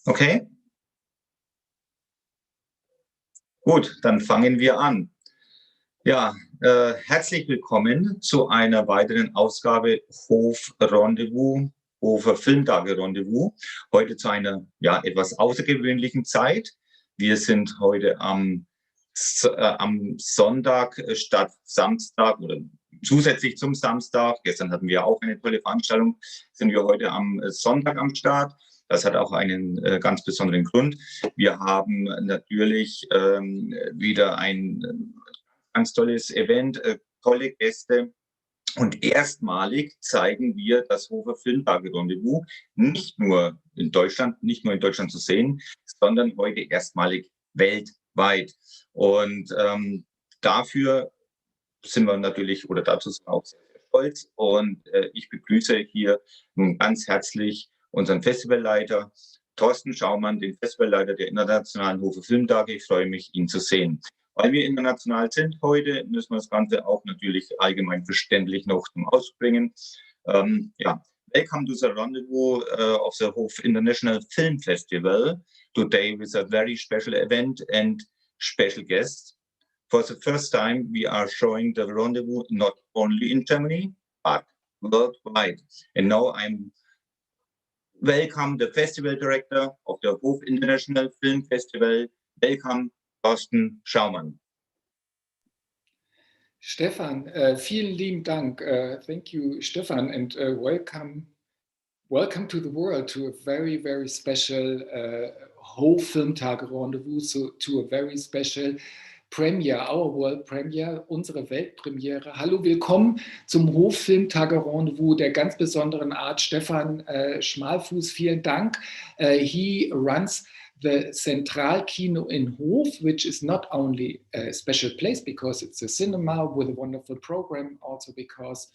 Okay? Gut, dann fangen wir an. Ja, herzlich willkommen zu einer weiteren Ausgabe HoF Rendezvous, HoF Filmtage Rendezvous. Heute zu einer etwas außergewöhnlichen Zeit. Wir sind heute am Sonntag statt Samstag oder zusätzlich zum Samstag. Gestern hatten wir auch eine tolle Veranstaltung. Sind wir heute am Sonntag am Start. Das hat auch einen ganz besonderen Grund. Wir haben natürlich wieder ein ganz tolles Event, tolle Gäste. Und erstmalig zeigen wir das HoF Filmtage Rendezvous nicht nur in Deutschland zu sehen, sondern heute erstmalig weltweit. Und dafür sind wir natürlich, oder dazu sind wir auch sehr, sehr stolz. Und ich begrüße hier nun ganz herzlich unseren Festivalleiter, Thorsten Schaumann, den Festivalleiter der Internationalen HoF Filmtage. Ich freue mich, ihn zu sehen. Weil wir international sind heute, müssen wir das Ganze auch natürlich allgemein verständlich noch zum Ausdruck bringen. Welcome to the rendezvous of the HoF International Film Festival. Today with a very special event and special guests. For the first time, we are showing the rendezvous not only in Germany, but worldwide. And now I'm welcome the festival director of the HoF International Film Festival. Welcome, Thorsten Schaumann. Stefan, vielen lieben Dank. Thank you, Stefan, and welcome to the world, to a very, very special HoF Filmtage Rendezvous, so to a very special Premiere, our world premiere, unsere Weltpremiere. Hallo, willkommen zum HoF Filmtage Rendezvous der ganz besonderen Art. Stefan Schmalfuß, vielen Dank. He runs the Central Kino in HoF, which is not only a special place because it's a cinema with a wonderful program, also because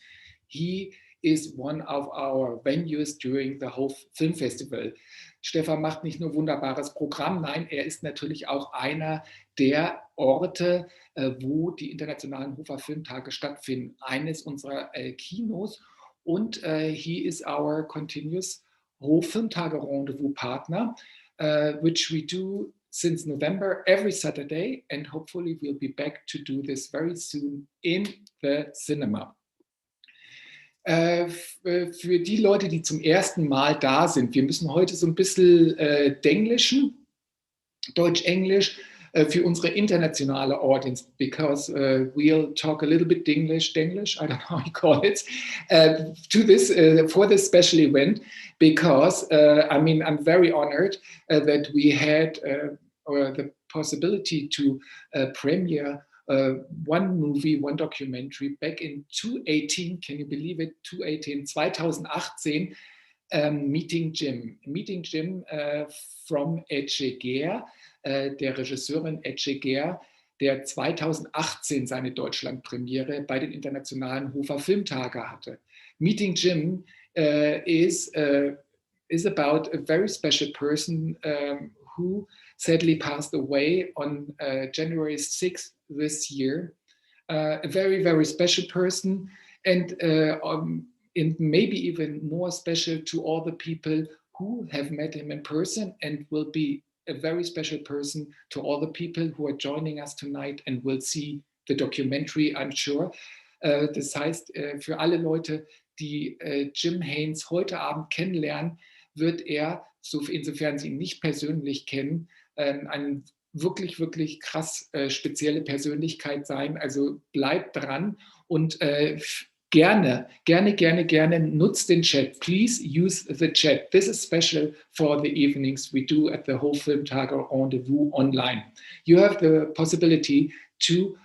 he is one of our venues during the HoF Film Festival. Stefan macht nicht nur wunderbares Programm, nein, er ist natürlich auch einer der Orte, wo die internationalen HoFer Filmtage stattfinden, eines unserer Kinos, und he is our continuous HoF Filmtage Rendezvous partner, which we do since November every Saturday, and hopefully we'll be back to do this very soon in the cinema. Für die Leute, die zum ersten Mal da sind, wir müssen heute so ein bisschen denglischen, Deutsch-Englisch, für unsere internationale Audience, because we'll talk a little bit Denglish, I don't know how you call it, for this special event, because I'm very honored that we had the possibility to premiere one movie, one documentary back in 2018, can you believe it, 2018, Meeting Jim from Ece Ger, der Regisseurin Ece Ger, der 2018 seine Deutschlandpremiere bei den internationalen HoFer Filmtage hatte. Meeting Jim is about a very special person who sadly passed away on January 6th this year. A very, very special person, and maybe even more special to all the people who have met him in person, and will be a very special person to all the people who are joining us tonight and will see the documentary, I'm sure. Das heißt, für alle Leute, die Jim Hayne heute Abend kennenlernen, wird er, insofern Sie ihn nicht persönlich kennen, eine wirklich, wirklich krass spezielle Persönlichkeit sein. Also bleibt dran und gerne nutzt den Chat. Please use the chat. This is special for the evenings we do at the HoF Filmtage Rendezvous online. You have the possibility to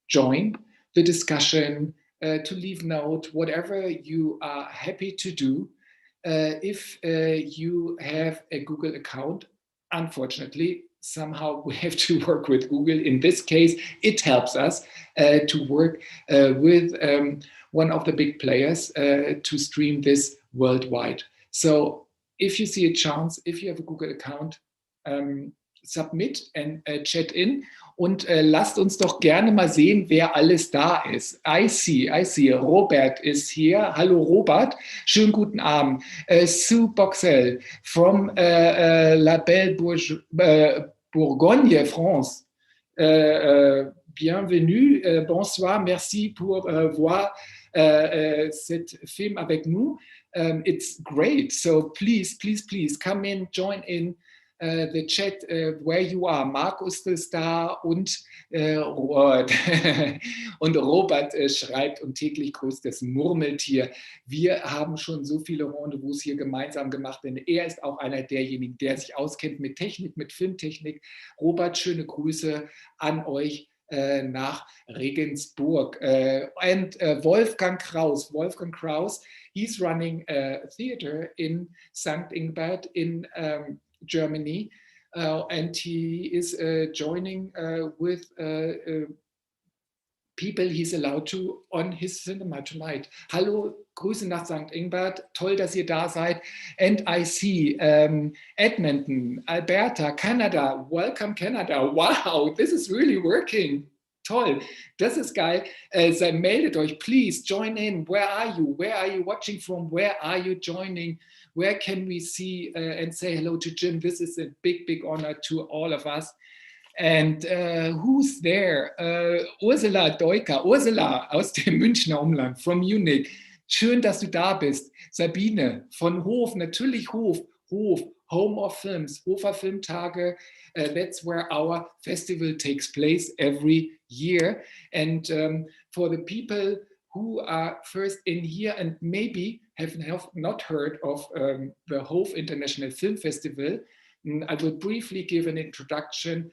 join the discussion, to leave note, whatever you are happy to do. If you have a Google account, unfortunately, somehow we have to work with Google. In this case, it helps us to work with one of the big players to stream this worldwide. So if you see a chance, if you have a Google account, submit and chat in. Und lasst uns doch gerne mal sehen, wer alles da ist. I see. Robert ist hier. Hallo Robert, schönen guten Abend. Sue Boxel from La Belle Bourgogne, France. Bienvenue, bonsoir, merci pour voir cet film avec nous. It's great, so please come in, join in the chat where you are. Markus ist da und Robert schreibt und täglich grüßt das Murmeltier. Wir haben schon so viele Rendezvous hier gemeinsam gemacht, denn er ist auch einer derjenigen, der sich auskennt mit Technik, mit Filmtechnik. Robert, schöne Grüße an euch nach Regensburg. And Wolfgang Kraus, he's running a theater in St. Ingbert in Germany, and he is joining with people he's allowed to on his cinema tonight. Hallo, Grüße nach St. Ingbert, toll, dass ihr da seid. And I see Edmonton, Alberta, Canada, welcome Canada. Wow, this is really working. Toll, das ist geil. Meldet euch, please join in. Where are you? Where are you watching from? Where are you joining? Where can we see and say hello to Jim? This is a big honor to all of us. And who's there? Ursula Deuker, Ursula aus dem Münchner Umland, from Munich. Schön, dass du da bist. Sabine von HoF, natürlich HoF, Home of Films, HoFer Filmtage. That's where our festival takes place every year. And for the people who are first in here and maybe have not heard of the HoF International Film Festival, I will briefly give an introduction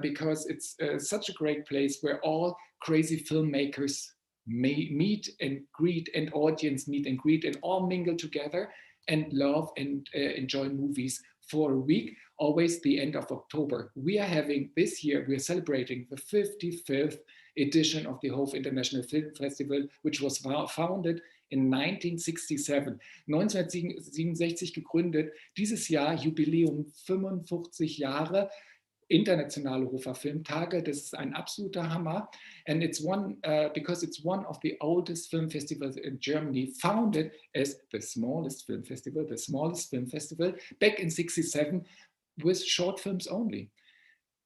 because it's such a great place where all crazy filmmakers meet and greet, and audience meet and greet, and all mingle together and love and enjoy movies for a week, always the end of October. We are having this year, we are celebrating the 55th edition of the HoF International Film Festival, which was founded in 1967. 1967 gegründet, dieses Jahr Jubiläum 55 Jahre. Internationale HoFer Filmtage, das ist ein absoluter Hammer. And it's one, because it's one of the oldest film festivals in Germany, founded as the smallest film festival back in 67 with short films only.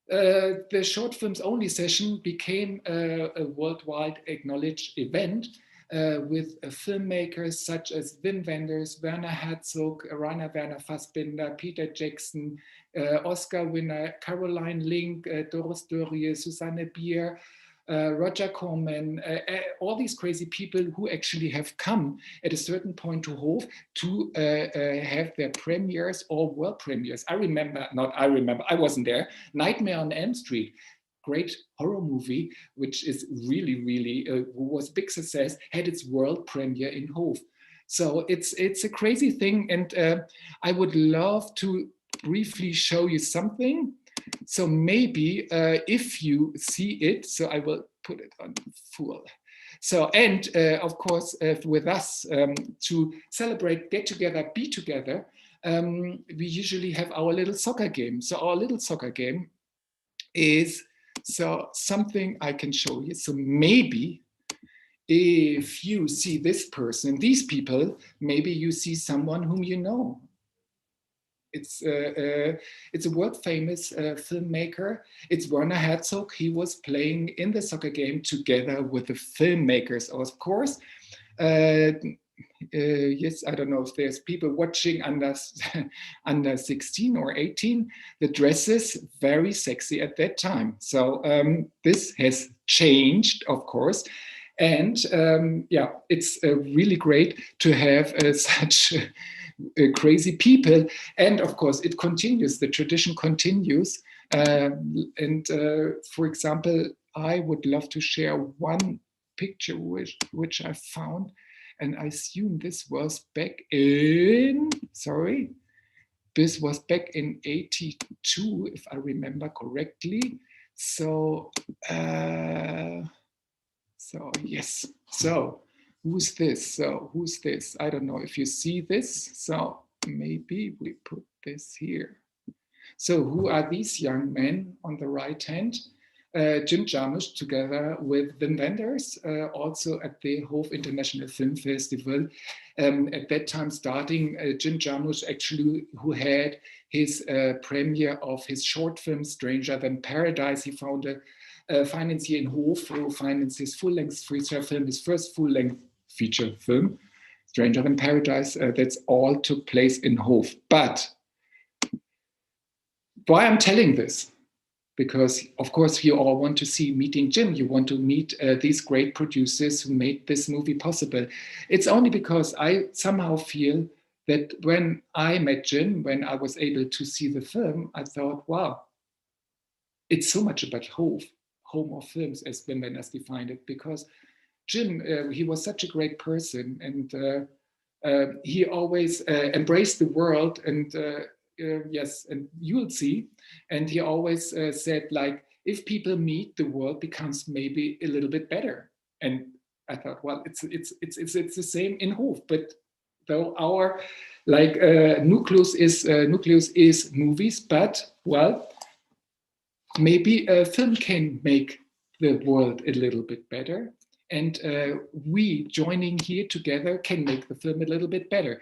The short films only session became a worldwide acknowledged event with filmmakers such as Wim Wenders, Werner Herzog, Rainer Werner Fassbinder, Peter Jackson, Oscar winner Caroline Link, Doris Dörrie, Susanne Bier, Roger Corman, all these crazy people who actually have come at a certain point to HoF to have their premieres or world premieres. I wasn't there, Nightmare on Elm Street. Great horror movie, which is really was a big success, had its world premiere in HoF. So it's a crazy thing, and I would love to briefly show you something. So maybe if you see it, so I will put it on full. So, and of course, with us to celebrate, get together, be together, we usually have our little soccer game. So our little soccer game is something I can show you. So maybe if you see this person, these people, maybe you see someone whom you know. It's a world famous filmmaker. It's Werner Herzog. He was playing in the soccer game together with the filmmakers, of course. Yes, I don't know if there's people watching under 16 or 18. The dresses very sexy at that time. So this has changed, of course. And yeah, it's really great to have such crazy people. And of course, it continues, the tradition continues. And for example, I would love to share one picture which I found. And I assume this was back in, this was back in 82, if I remember correctly. So, yes. So who's this? So who's this? I don't know if you see this. So maybe we put this here. So who are these young men on the right hand? Jim Jarmusch together with Wim Wenders, also at the HoF International Film Festival. At that time starting, Jim Jarmusch actually, who had his premiere of his short film Stranger Than Paradise, he found a financier in HoF who financed his full-length feature film, his first full-length feature film, Stranger Than Paradise. That's all took place in HoF. But why I'm telling this? Because, of course, you all want to see Meeting Jim. You want to meet these great producers who made this movie possible. It's only because I somehow feel that when I met Jim, when I was able to see the film, I thought, wow, it's so much about HoF, home of films, as Wim Wenders defined it, because Jim, he was such a great person, and he always embraced the world, and yes, and you'll see. And he always said, like, if people meet, the world becomes maybe a little bit better. And I thought, well, it's the same in HoF, but though our nucleus is movies, but well, maybe a film can make the world a little bit better. And we joining here together can make the film a little bit better.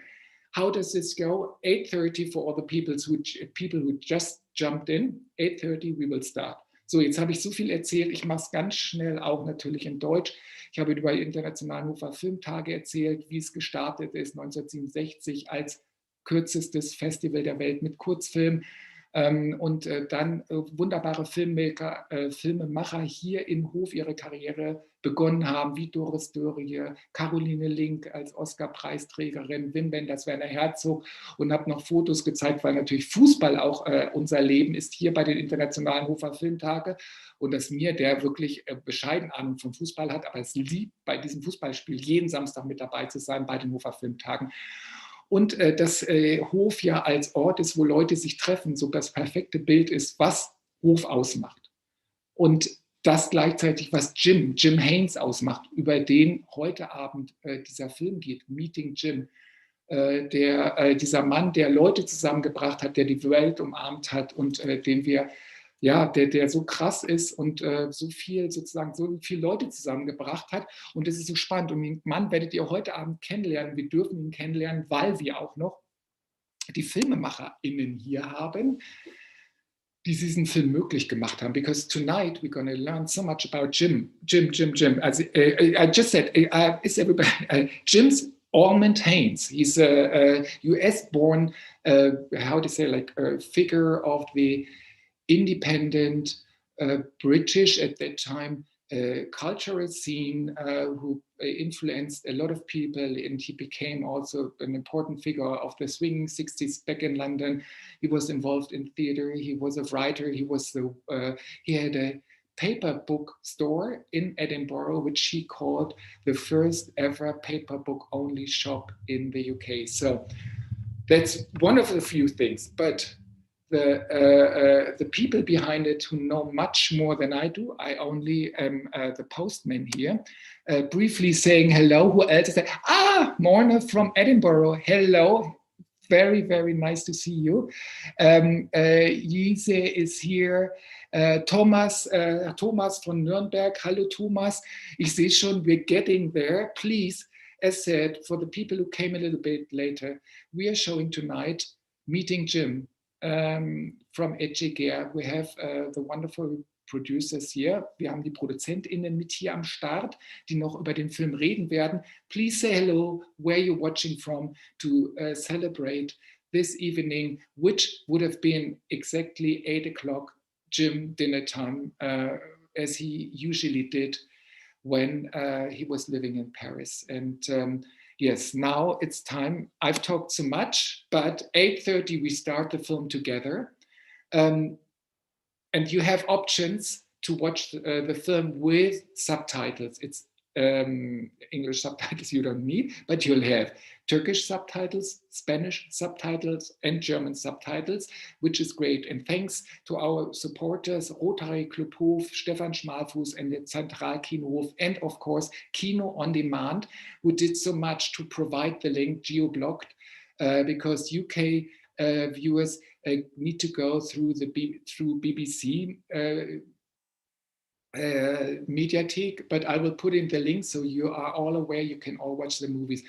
How does this go? 8:30 for all the people who just jumped in. 8:30 we will start. So, jetzt habe ich so viel erzählt. Ich mache es ganz schnell, auch natürlich in Deutsch. Ich habe über die internationalen HoF Filmtage erzählt, wie es gestartet ist 1967 als kürzestes Festival der Welt mit Kurzfilm. Und dann wunderbare Filmemacher hier in HoF ihre Karriere begonnen haben, wie Doris Dörrie, Caroline Link als Oscar-Preisträgerin, Wim Wenders, Werner Herzog, und habe noch Fotos gezeigt, weil natürlich Fußball auch unser Leben ist hier bei den internationalen HoF Filmtage, und dass mir, der wirklich bescheiden Ahnung vom Fußball hat, aber es liebt, bei diesem Fußballspiel jeden Samstag mit dabei zu sein bei den HoF Filmtagen. Und dass HoF ja als Ort ist, wo Leute sich treffen, so das perfekte Bild ist, was HoF ausmacht. Und das gleichzeitig, was Jim Hayne ausmacht, über den heute Abend dieser Film geht, Meeting Jim. Dieser Mann, der Leute zusammengebracht hat, der die Welt umarmt hat und den wir, ja, der so krass ist und so viele Leute zusammengebracht hat. Und das ist so spannend. Und den Mann werdet ihr heute Abend kennenlernen. Wir dürfen ihn kennenlernen, weil wir auch noch die FilmemacherInnen hier haben, die diesen Film möglich gemacht haben. Because tonight we're going to learn so much about Jim. As I just said, is everybody Jim's Almond Haynes. He's a US-born, how to say, like a figure of the independent British at that time cultural scene who influenced a lot of people, and he became also an important figure of the swinging 60s back in London. He was involved in theater, he was a writer, he had a paper book store in Edinburgh, which he called the first ever paper book only shop in the UK. So that's one of the few things, but the people behind it who know much more than I do. I only am the postman here, briefly saying hello. Who else is there? Morna from Edinburgh. Hello. Very, very nice to see you. Ece is here. Thomas von Nürnberg. Hallo, Thomas. Ich sehe schon, we're getting there. Please, as said, for the people who came a little bit later, we are showing tonight Meeting Jim. From Ece Ger. We have the wonderful producers here. Wir haben die ProduzentInnen mit hier am Start, die noch über den Film reden werden. Please say hello, where you're watching from, to celebrate this evening, which would have been exactly 8 o'clock Jim dinner time, as he usually did when he was living in Paris. And yes, now it's time. I've talked so much, but 8:30 we start the film together. And you have options to watch the film with subtitles. It's English subtitles you don't need, but you'll have Turkish subtitles, Spanish subtitles, and German subtitles, which is great. And thanks to our supporters, Rotary, Club HoF, Stefan Schmalfuß, and the Central Kino-Hof, and of course, Kino on Demand, who did so much to provide the link geo-blocked, because UK viewers need to go through BBC Mediathek, but I will put in the link so you are all aware. You can all watch the movies.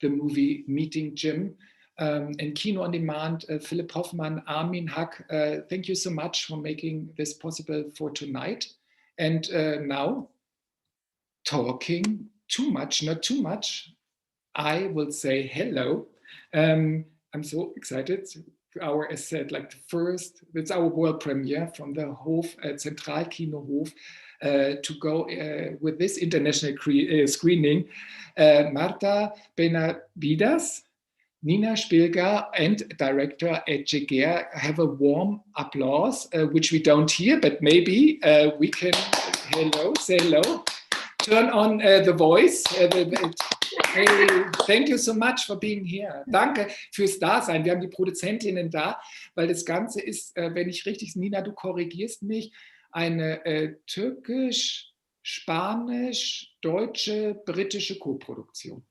The movie Meeting Jim and Kino on Demand, Philipp Hoffmann, Armin Hack. Thank you so much for making this possible for tonight. And now, talking too much, not too much, I will say hello. I'm so excited. As said, like the first, it's our world premiere from the HoF, Central Kino-Hof, to go with this international screening. Marta Benavides, Nina Spielger, and director Ece Ger have a warm applause, which we don't hear, but maybe we can, say hello. Turn on the voice. Hey, thank you so much for being here. Danke fürs Dasein. Wir haben die Produzentinnen da, weil das Ganze ist, wenn ich richtig, Nina, du korrigierst mich, eine türkisch, spanisch, deutsche, britische Co-Produktion.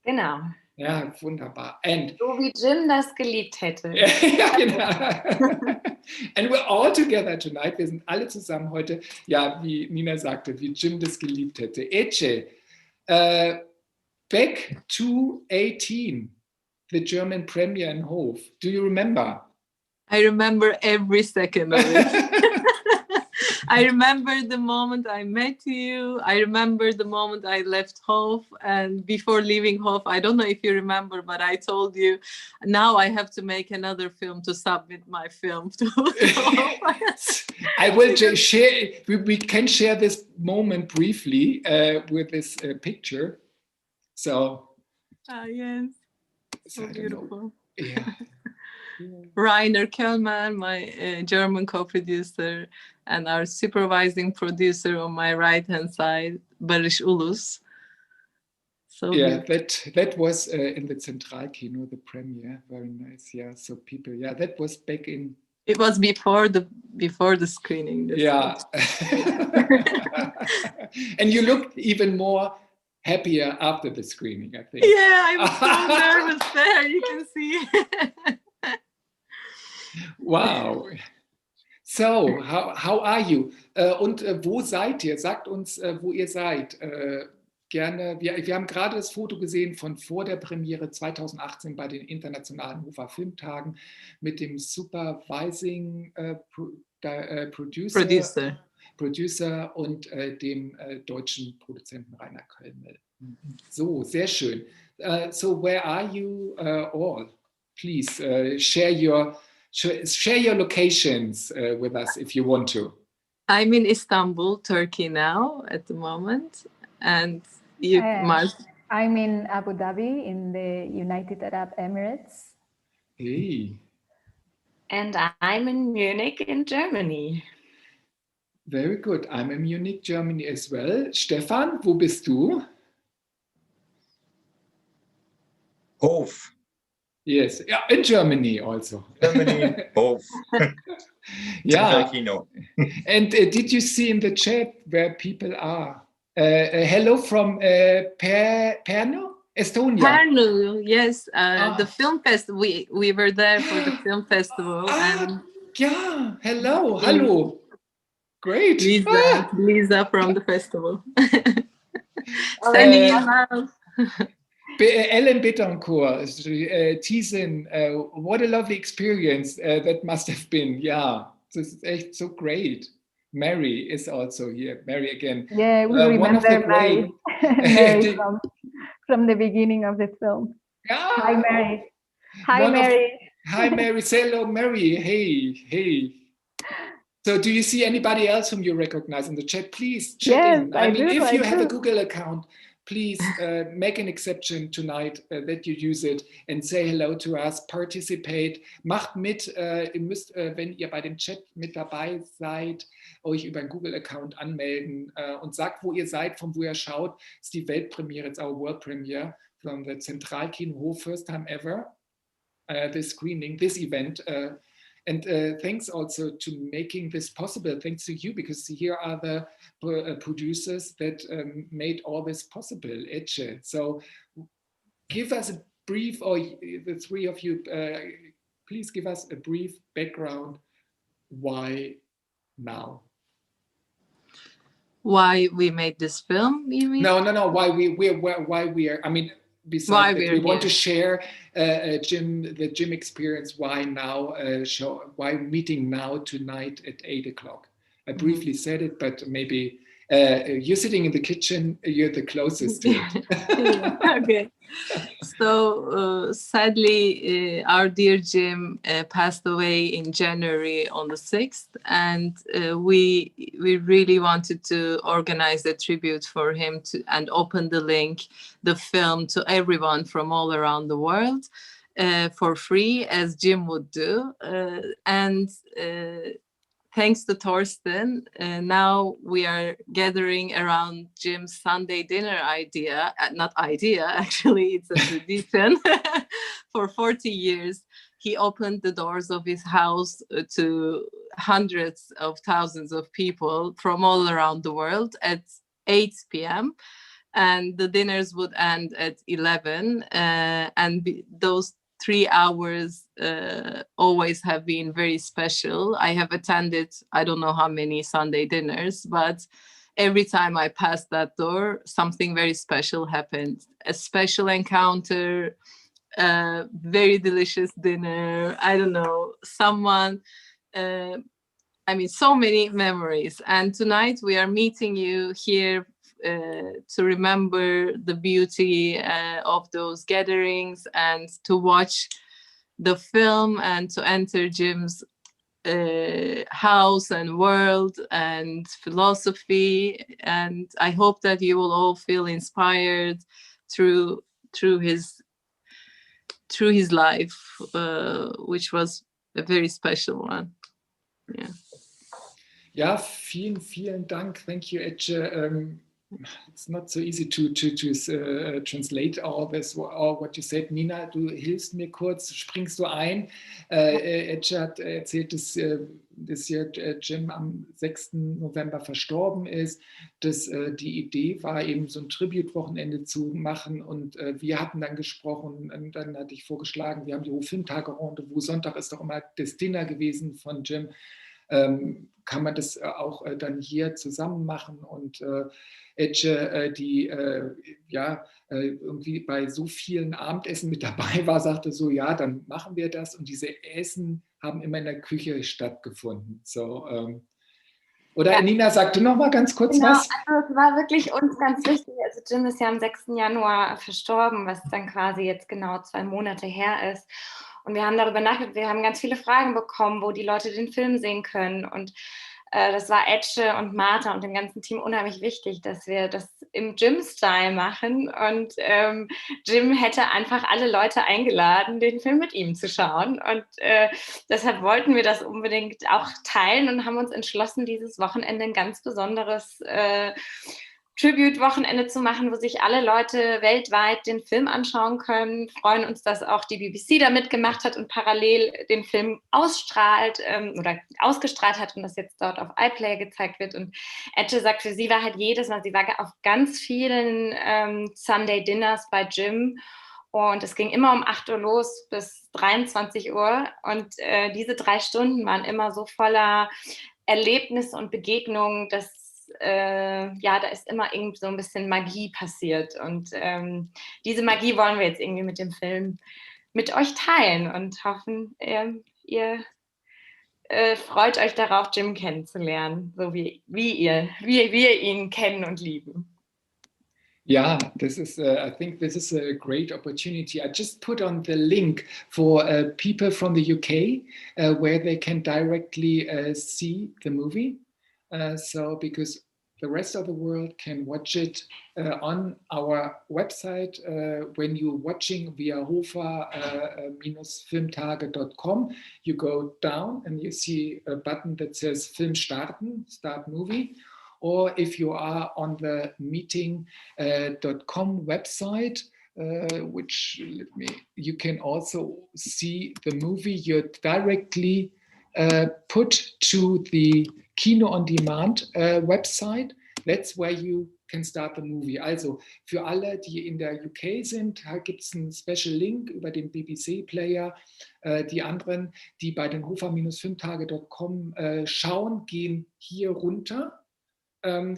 Genau. Ja, wunderbar. So wie Jim das geliebt hätte. Ja, genau. And we're all together tonight. Wir sind alle zusammen heute. Ja, wie Nina sagte, wie Jim das geliebt hätte. Ece, back to 18, the German premiere in HoF. Do you remember? I remember every second of it. I remember the moment I met you. I remember the moment I left HoF. And before leaving HoF, I don't know if you remember, but I told you, now I have to make another film to submit my film to HoF. I will share, we can share this moment briefly with this picture. So. Yes, so beautiful. Yeah. Rainer Kellman, my German co-producer, and our supervising producer on my right-hand side, Barış Ulus. So yeah, that was in the Zentralkino, the premiere. Very nice. Yeah, so people. Yeah, that was back in. It was before the screening. Yeah. And you looked even more happier after the screening, I think. Yeah, I was so nervous there. You can see. Wow. So, how are you? Und wo seid ihr? Sagt uns, wo ihr seid. Gerne. Wir haben gerade das Foto gesehen von vor der Premiere 2018 bei den internationalen HoF Filmtagen mit dem Supervising Producer und dem deutschen Produzenten Rainer Kölmel. So, sehr schön. So, where are you all? Please share your locations with us if you want to. I'm in Istanbul, Turkey now at the moment. And you, März? I'm in Abu Dhabi in the United Arab Emirates. Hey. And I'm in Munich in Germany. Very good. I'm in Munich, Germany as well. Stefan, wo bist du? HoF. Yes, yeah, in Germany also. Germany, HoF. Yeah. Kino. And did you see in the chat where people are? Hello from Pärnu, Estonia. Pärnu, yes. The film festival. We were there for the film festival. And yeah. Hello. Great. Lisa from the festival. Sending you love. Ellen Betancourt, Thiessen, what a lovely experience that must have been. Yeah, this is echt so great. Mary is also here. Mary again. Yeah, we remember Mary, Mary from the beginning of the film. Yeah. Hi, Mary. Hi, Mary. Hi, Mary. Say hello, Mary. Hey. So do you see anybody else whom you recognize in the chat? Please chat in. I mean, if you have a Google account, please make an exception tonight that you use it and say hello to us, participate, macht mit. Ihr müsst, wenn ihr bei dem Chat mit dabei seid, euch über einen Google-Account anmelden und sagt, wo ihr seid, von wo ihr schaut. Das ist die Weltpremiere, it's our world premiere from the Zentralkino-Hof, first time ever, this screening, this event. And thanks also to making this possible. Thanks to you, because here are the producers that made all this possible, Ece. So give us a brief, or the three of you, please give us a brief background. Why now? Why we made this film, you mean? No. Why we are. I mean, besides that, we want to share the Jim experience. Why now? Why meeting now tonight at 8 o'clock? I briefly said it, but maybe you're sitting in the kitchen. You're the closest to it. Okay. So sadly, our dear Jim passed away in January on the 6th, and we really wanted to organize a tribute for him and open the film to everyone from all around the world for free, as Jim would do. Thanks to Thorsten, now we are gathering around Jim's Sunday dinner idea. Not idea, actually, it's a tradition. For 40 years, he opened the doors of his house to hundreds of thousands of people from all around the world at 8 p.m. And the dinners would end at 11. Those 3 hours always have been very special. I have attended, I don't know how many Sunday dinners, but every time I passed that door, something very special happened. A special encounter, very delicious dinner, I don't know, someone, so many memories. And tonight we are meeting you here to remember the beauty of those gatherings and to watch the film and to enter Jim's house and world and philosophy. And I hope that you will all feel inspired through his life, which was a very special one. Yeah, vielen Dank. Thank you, Ece. It's not so easy to translate all what you said. Nina, du hilfst mir kurz, springst du ein. Ece hat erzählt, dass Jim am 6. November verstorben ist, dass die Idee war, eben so ein Tribute-Wochenende zu machen, und wir hatten dann gesprochen, und dann hatte ich vorgeschlagen, wir haben die HoF Filmtage Rendezvous, Sonntag ist doch immer das Dinner gewesen von Jim. Kann man das auch dann hier zusammen machen, und Ece, die irgendwie bei so vielen Abendessen mit dabei war, sagte so, ja, dann machen wir das, und diese Essen haben immer in der Küche stattgefunden. So, oder ja. Nina, sag du noch mal ganz kurz was? Also es war wirklich uns ganz wichtig. Also Jim ist ja am 6. Januar verstorben, was dann quasi jetzt genau 2 Monate her ist. Und wir haben darüber nachgedacht, wir haben ganz viele Fragen bekommen, wo die Leute den Film sehen können. Und das war Ece und Martha und dem ganzen Team unheimlich wichtig, dass wir das im Jim-Style machen. Und Jim hätte einfach alle Leute eingeladen, den Film mit ihm zu schauen. Und deshalb wollten wir das unbedingt auch teilen und haben uns entschlossen, dieses Wochenende ein ganz besonderes Tribute-Wochenende zu machen, wo sich alle Leute weltweit den Film anschauen können. Freuen uns, dass auch die BBC da mitgemacht hat und parallel den Film ausstrahlt oder ausgestrahlt hat und das jetzt dort auf iPlayer gezeigt wird. Und Ece sagt, für sie war halt jedes Mal, sie war auf ganz vielen Sunday Dinners bei Jim, und es ging immer um 8 Uhr los bis 23 Uhr, und diese 3 Stunden waren immer so voller Erlebnisse und Begegnungen, dass da ist immer irgendwie so ein bisschen Magie passiert, und diese Magie wollen wir jetzt irgendwie mit dem Film mit euch teilen und hoffen, ihr freut euch darauf, Jim kennenzulernen, so wie wir ihn kennen und lieben. Yeah, this is. I think this is a great opportunity. I just put on the link for people from the UK where they can directly see the movie. So because the rest of the world can watch it on our website when you're watching via hofa-filmtage.com, you go down and you see a button that says Film starten, start movie. Or if you are on the meeting.com website, you can also see the movie. You're directly put to the Kino on Demand website. That's where you can start the movie. Also für alle, die in der UK sind, gibt es einen Special Link über den BBC Player. Die anderen, die bei den hofa-filmtage.com schauen, gehen hier runter.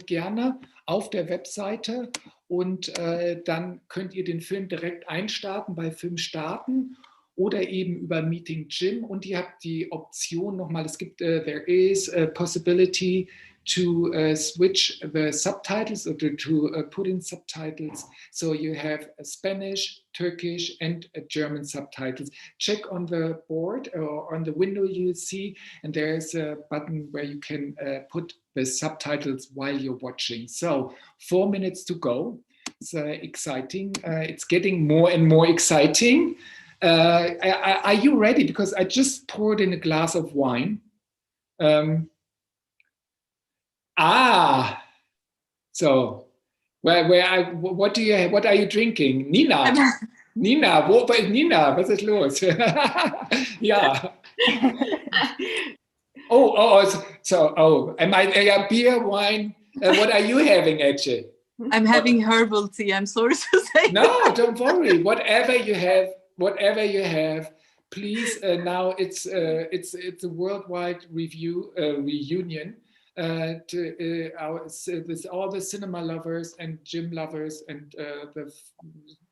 gerne auf der Webseite und dann könnt ihr den Film direkt einstarten bei Film starten oder eben über Meeting Jim und ihr habt die Option nochmal, es gibt, there is a possibility to switch the subtitles or to put in subtitles. So you have Spanish, Turkish and German subtitles. Check on the board or on the window you see, and there's a button where you can put the subtitles while you're watching. So 4 minutes to go. It's exciting. It's getting more and more exciting. Are you ready? Because I just poured in a glass of wine. So what are you drinking? Nina, Nina, was ist los? Ja. Am I beer, wine? What are you having, Ece? I'm having herbal tea. I'm sorry to say. No, don't worry. Whatever you have, please. Now it's a worldwide reunion. With all the cinema lovers and Jim lovers and the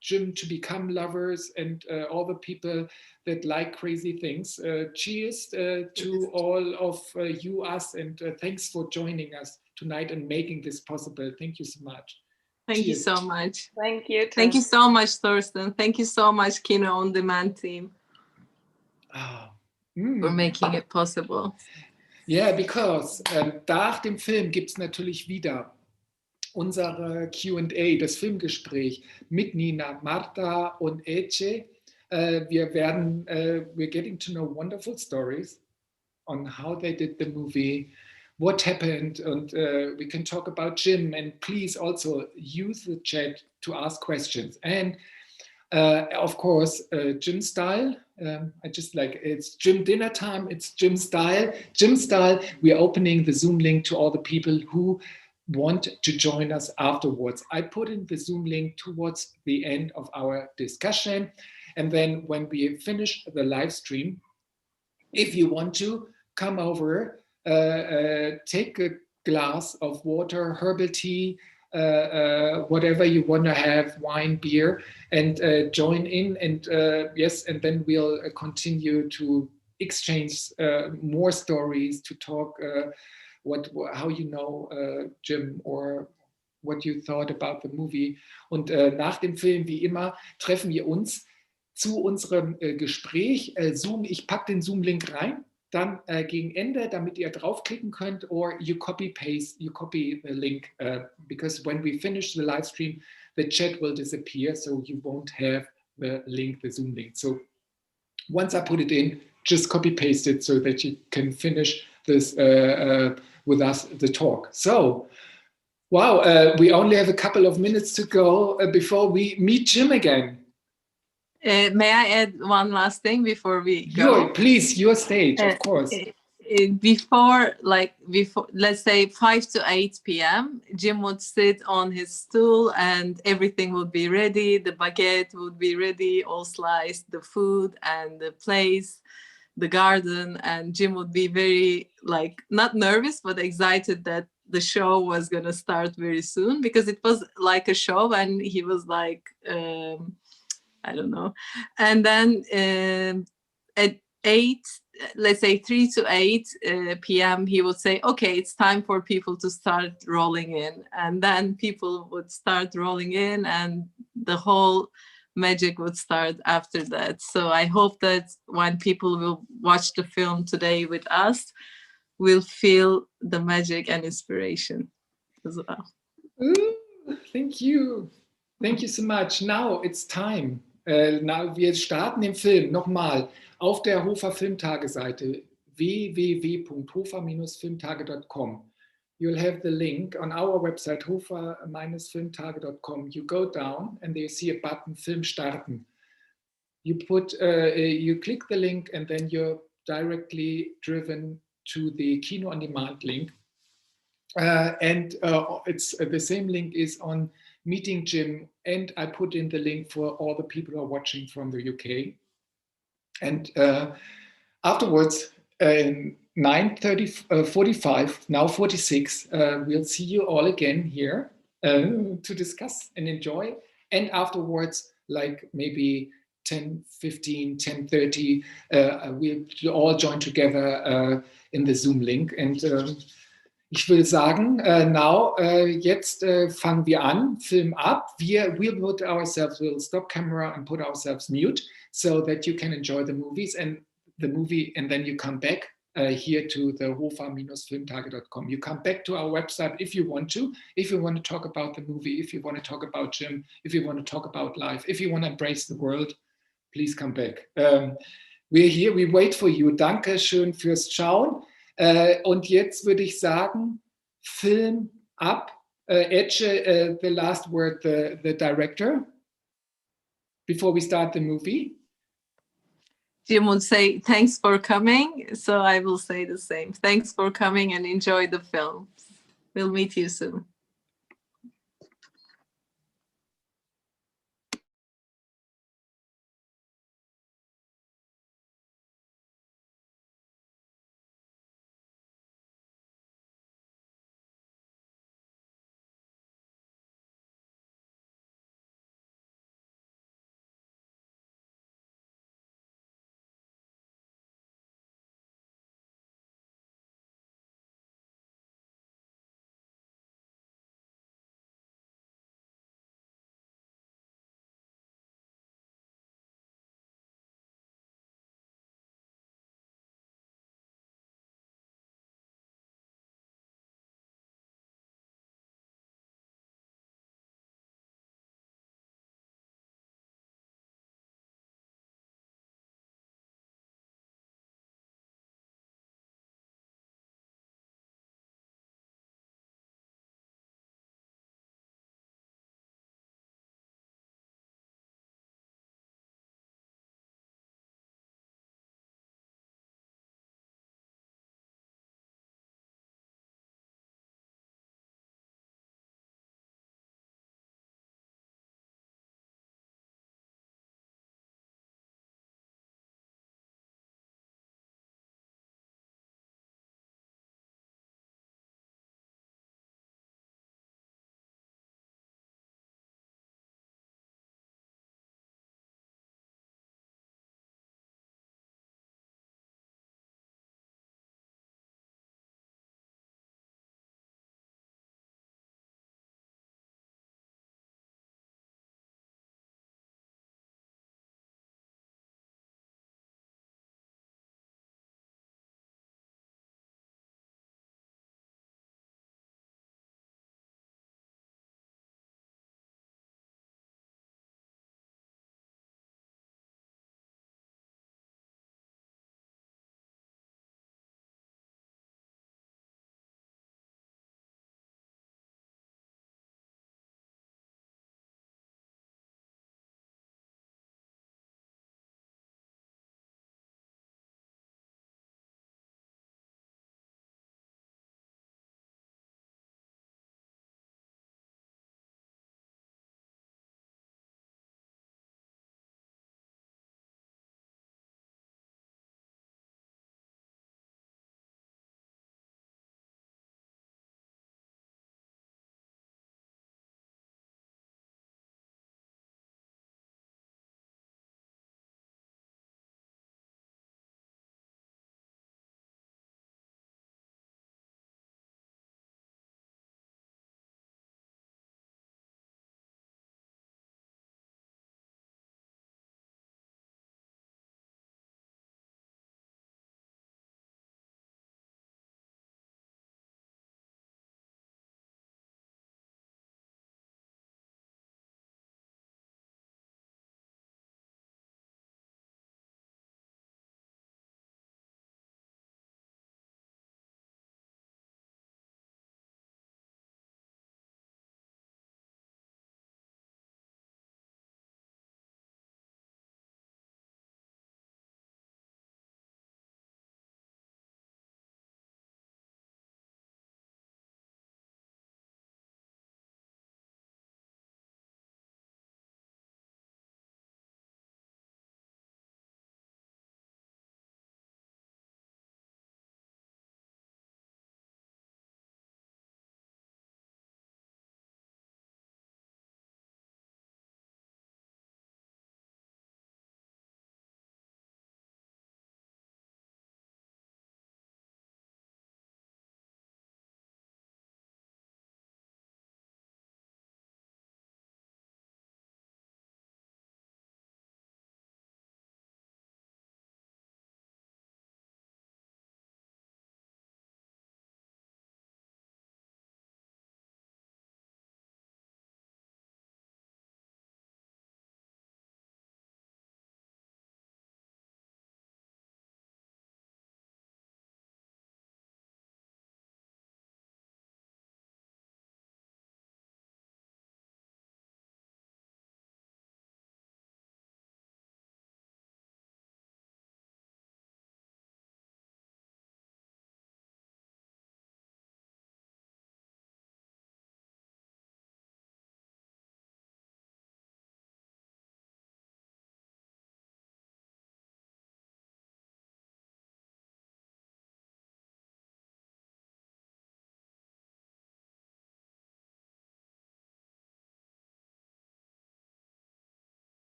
Jim to become lovers and all the people that like crazy things. Cheers to all of you, us, and thanks for joining us tonight and making this possible. Thank you so much. Thank you so much. Thank you. Thank you so much, Thorsten. Thank you so much, Kino On Demand team, for making it possible. Ja, because nach dem Film gibt es natürlich wieder unsere Q&A, das Filmgespräch mit Nina, Marta und Ece. We're getting to know wonderful stories on how they did the movie, what happened, and we can talk about Jim. And please also use the chat to ask questions. And of course, Jim style. I just like it's Jim dinner time. It's Jim style. Jim style. We're opening the Zoom link to all the people who want to join us afterwards. I put in the Zoom link towards the end of our discussion, and then when we finish the live stream, if you want to come over, take a glass of water, herbal tea, whatever you want to have, wine, beer, and join in. And yes, and then we'll continue to exchange more stories, to talk how you know Jim or what you thought about the movie. Und nach dem Film, wie immer, treffen wir uns zu unserem Gespräch. Zoom, ich packe den Zoom-Link rein. Dann gegen Ende, damit ihr draufklicken könnt, or you copy the link, because when we finish the live stream, the chat will disappear, so you won't have the link, the Zoom link. So once I put it in, just copy paste it so that you can finish this with us, the talk. So, wow, we only have a couple of minutes to go before we meet Jim again. May I add one last thing before we go? Please, your stage, of course. Before, let's say 5 to 8 p.m., Jim would sit on his stool and everything would be ready. The baguette would be ready, all sliced, the food and the place, the garden. And Jim would be very, not nervous, but excited that the show was going to start very soon, because it was like a show and he was like, I don't know. And then at 8, let's say 3 to 8 p.m., he would say, okay, it's time for people to start rolling in. And then people would start rolling in and the whole magic would start after that. So I hope that when people will watch the film today with us, will feel the magic and inspiration as well. Ooh, thank you. Thank you so much. Now it's time. Wir starten den Film nochmal auf der HoFer Filmtage-Seite www.hofer-filmtage.com. You'll have the link on our website hofer-filmtage.com. You go down and you see a button Film starten. You click the link and then you're directly driven to the Kino On Demand link. It's the same link is on Meeting Jim, and I put in the link for all the people who are watching from the UK. And afterwards, 9:30, 45, now 46. We'll see you all again here to discuss and enjoy. And afterwards, like maybe 10:15, 10:30, we'll all join together in the Zoom link. And ich will sagen, jetzt fangen wir an, Film ab. We'll put ourselves, we'll stop camera and put ourselves mute so that you can enjoy the movies and then you come back here to the hofa-filmtage.com. You come back to our website if you want to talk about the movie, if you want to talk about Jim, if you want to talk about life, if you want to embrace the world, please come back. We're here, we wait for you. Danke schön fürs Schauen. Und jetzt würde ich sagen, Film ab. Ece, the last word, the director, before we start the movie. Jim would say, thanks for coming. So I will say the same. Thanks for coming and enjoy the film. We'll meet you soon.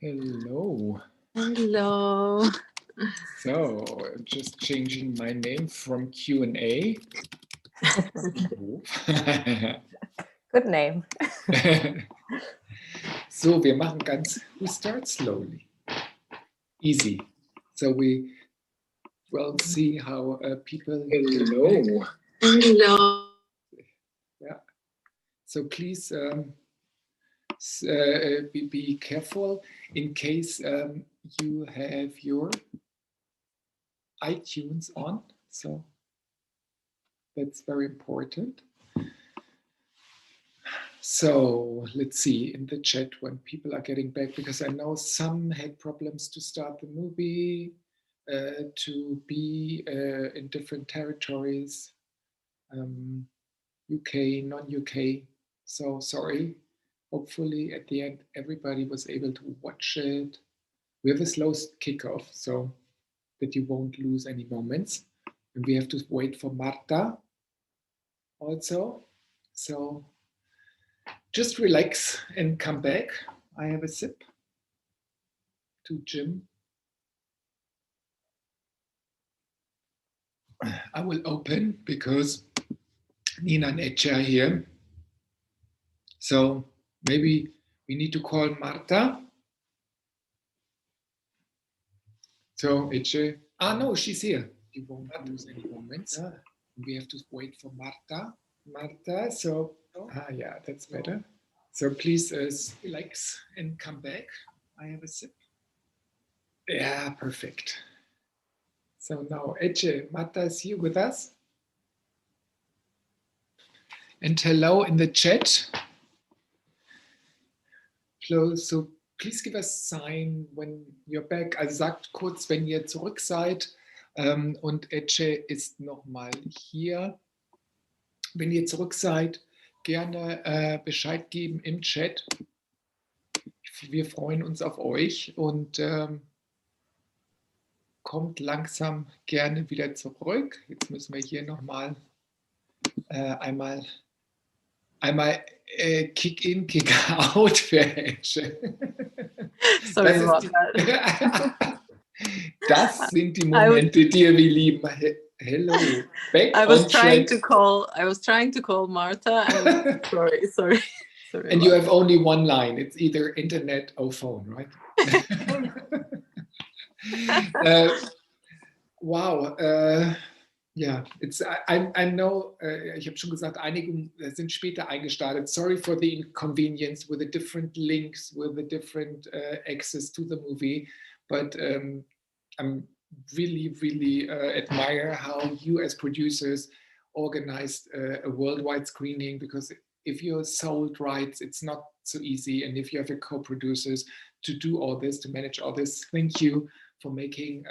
Hello. Hello. So, I'm just changing my name from Q&A. Good name. So, wir machen we start slowly. Easy. So we will see how people... Hello. Hello. Yeah. So please be careful in case you have your iTunes on. So that's very important. So let's see in the chat when people are getting back, because I know some had problems to start the movie, to be in different territories, UK, non-UK. So sorry. Hopefully at the end everybody was able to watch it. We have a slow kickoff so that you won't lose any moments. And we have to wait for Marta also. So just relax and come back. I have a sip to Jim. I will open because Nina and Ece are here. So maybe we need to call Marta. So Ece, no, she's here. You won't lose any moments. We have to wait for Marta. Marta, so, yeah, that's better. So please relax and come back. I have a sip. Yeah, perfect. So now Ece, Marta is here with us. And hello in the chat. So please give us a sign when you're back. Also sagt kurz, wenn ihr zurück seid. Und Ece ist nochmal hier. Wenn ihr zurück seid, gerne Bescheid geben im Chat. Wir freuen uns auf euch und kommt langsam gerne wieder zurück. Jetzt müssen wir hier nochmal einmal Kick-in, Kick-out für Ece. Sorry about that. Das sind die Momente, die wir lieben. Hello. Back I was on trying track. to call Marta. And sorry. And you have only one line. It's either internet or phone, right? Wow. Yeah, I know, ich habe schon gesagt, einige sind später eingestartet. Sorry for the inconvenience with the different links, with the different access to the movie. But I'm really admire how you as producers organized a worldwide screening, because if you're sold rights, it's not so easy. And if you have a co-producers to do all this, to manage all this, thank you for making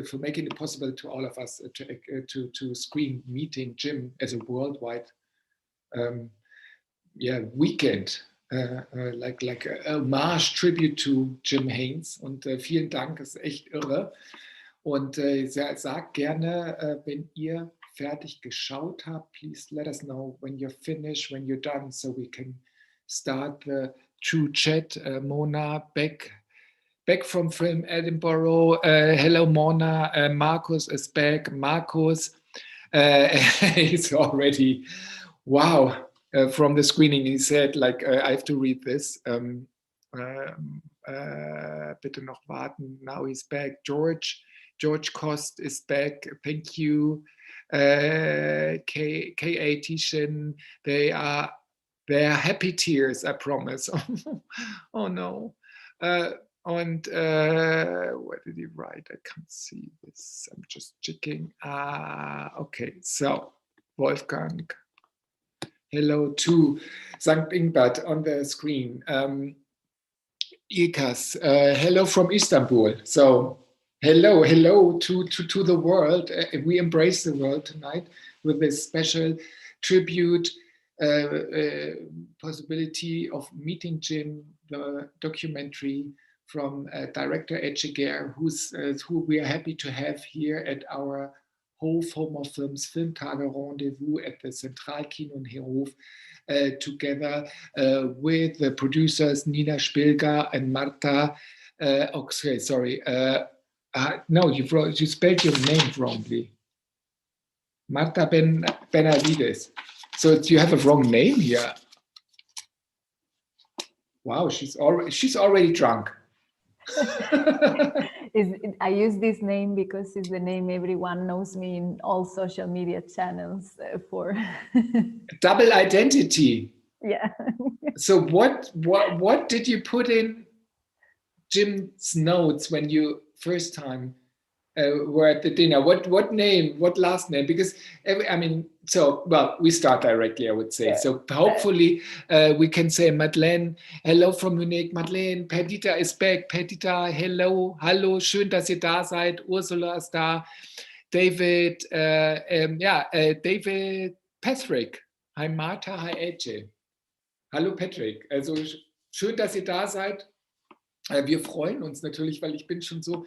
for making it possible to all of us to screen Meeting Jim as a worldwide weekend, like a homage tribute to Jim Hayne. Und vielen Dank, das ist echt irre. Und sagt gerne, wenn ihr fertig geschaut habt, please let us know when you're finished, when you're done, so we can start the true chat. Mona, back from Film Edinburgh. Hello, Mona. Markus is back. Markus is already, wow, from the screening. He said, like, I have to read this. Bitte noch warten. Now he's back. George Kost is back. Thank you. K.A. Tishin. They are happy tears, I promise. Oh no. And what did he write? I can't see this. I'm just checking. Okay, so Wolfgang. Hello to St. Ingbert on the screen. Ilkas, hello from Istanbul. So hello to the world. We embrace the world tonight with this special tribute possibility of Meeting Jim, the documentary from director Ece Ger, who we are happy to have here at our HoF Films Filmtage Rendezvous at the Zentralkino in HoF, together with the producers Nina Spilger and Marta. Okay, sorry. No, you spelled your name wrongly. Marta Benavides. So you have a wrong name here. Wow, she's already drunk. I use this name because it's the name everyone knows me in all social media channels for. Double identity. Yeah. So what did you put in Jim's notes when you first time were at the dinner? What name? What last name? Because we start directly, I would say. Yeah. So hopefully we can say Madeleine, hello from Munich. Madeleine, Perdita is back. Perdita, hello, schön, dass ihr da seid. Ursula ist da. David, David Patrick. Hi Martha, hi Ece. Hallo Patrick. Also schön, dass ihr da seid. Wir freuen uns natürlich, weil ich bin schon so,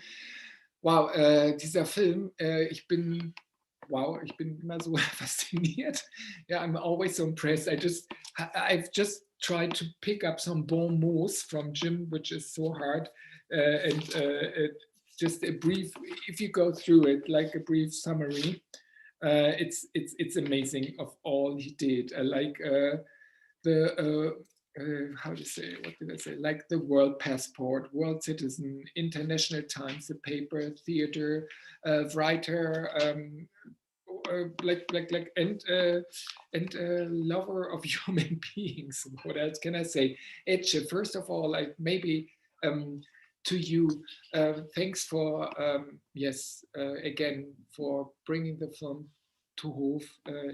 wow, dieser Film, ich bin immer so fasziniert. Yeah, I'm always so impressed. I've just tried to pick up some bon mots from Jim, which is so hard. Just a brief, if you go through it, like a brief summary, it's amazing of all he did. How to say, what did I say? Like the World Passport, World Citizen, International Times, the paper, theater, writer, and lover of human beings. What else can I say? Ece, first of all, like maybe to you, thanks for again for bringing the film to HoF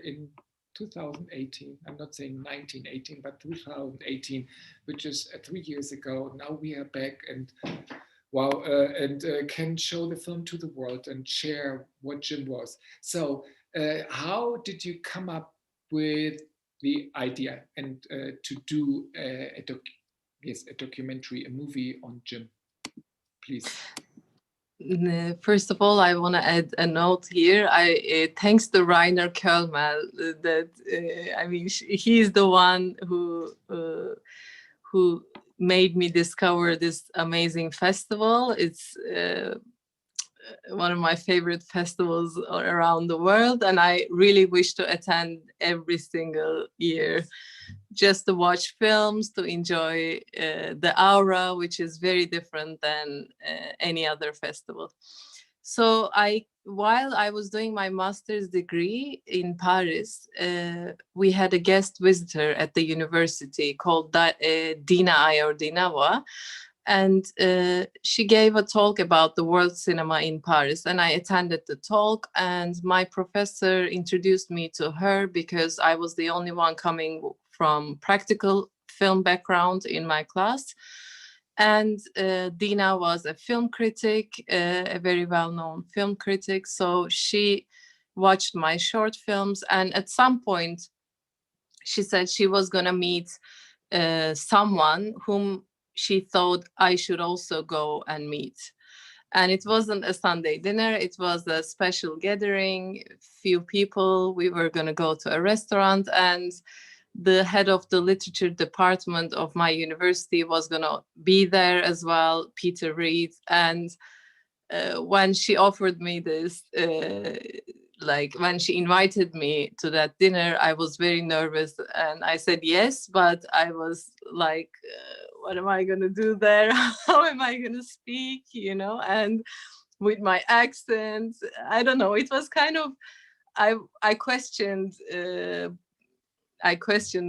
in 2018. I'm not saying 1918, but 2018, which is 3 years ago. Now we are back and wow, can show the film to the world and share what Jim was. So how did you come up with the idea and to do a documentary, a movie on Jim? Please. First of all, I want to add a note here. Thanks to Rainer Kölmel that he's the one who made me discover this amazing festival. It's one of my favorite festivals around the world, and I really wish to attend every single year, just to watch films, to enjoy the aura, which is very different than any other festival. So while I was doing my master's degree in Paris, we had a guest visitor at the university called Dina or Dinawa, and she gave a talk about the world cinema in Paris, and I attended the talk, and my professor introduced me to her because I was the only one coming from practical film background in my class. And Dina was a film critic, a very well-known film critic. So she watched my short films, and at some point she said she was gonna meet someone whom she thought I should also go and meet. And it wasn't a Sunday dinner, it was a special gathering, few people. We were gonna go to a restaurant, and the head of the literature department of my university was gonna be there as well, Peter Reed. And when she offered me this, when she invited me to that dinner, I was very nervous, and I said yes, but I was like, what am I gonna do there? How am I gonna speak, and with my accent, I don't know. It was kind of, I questioned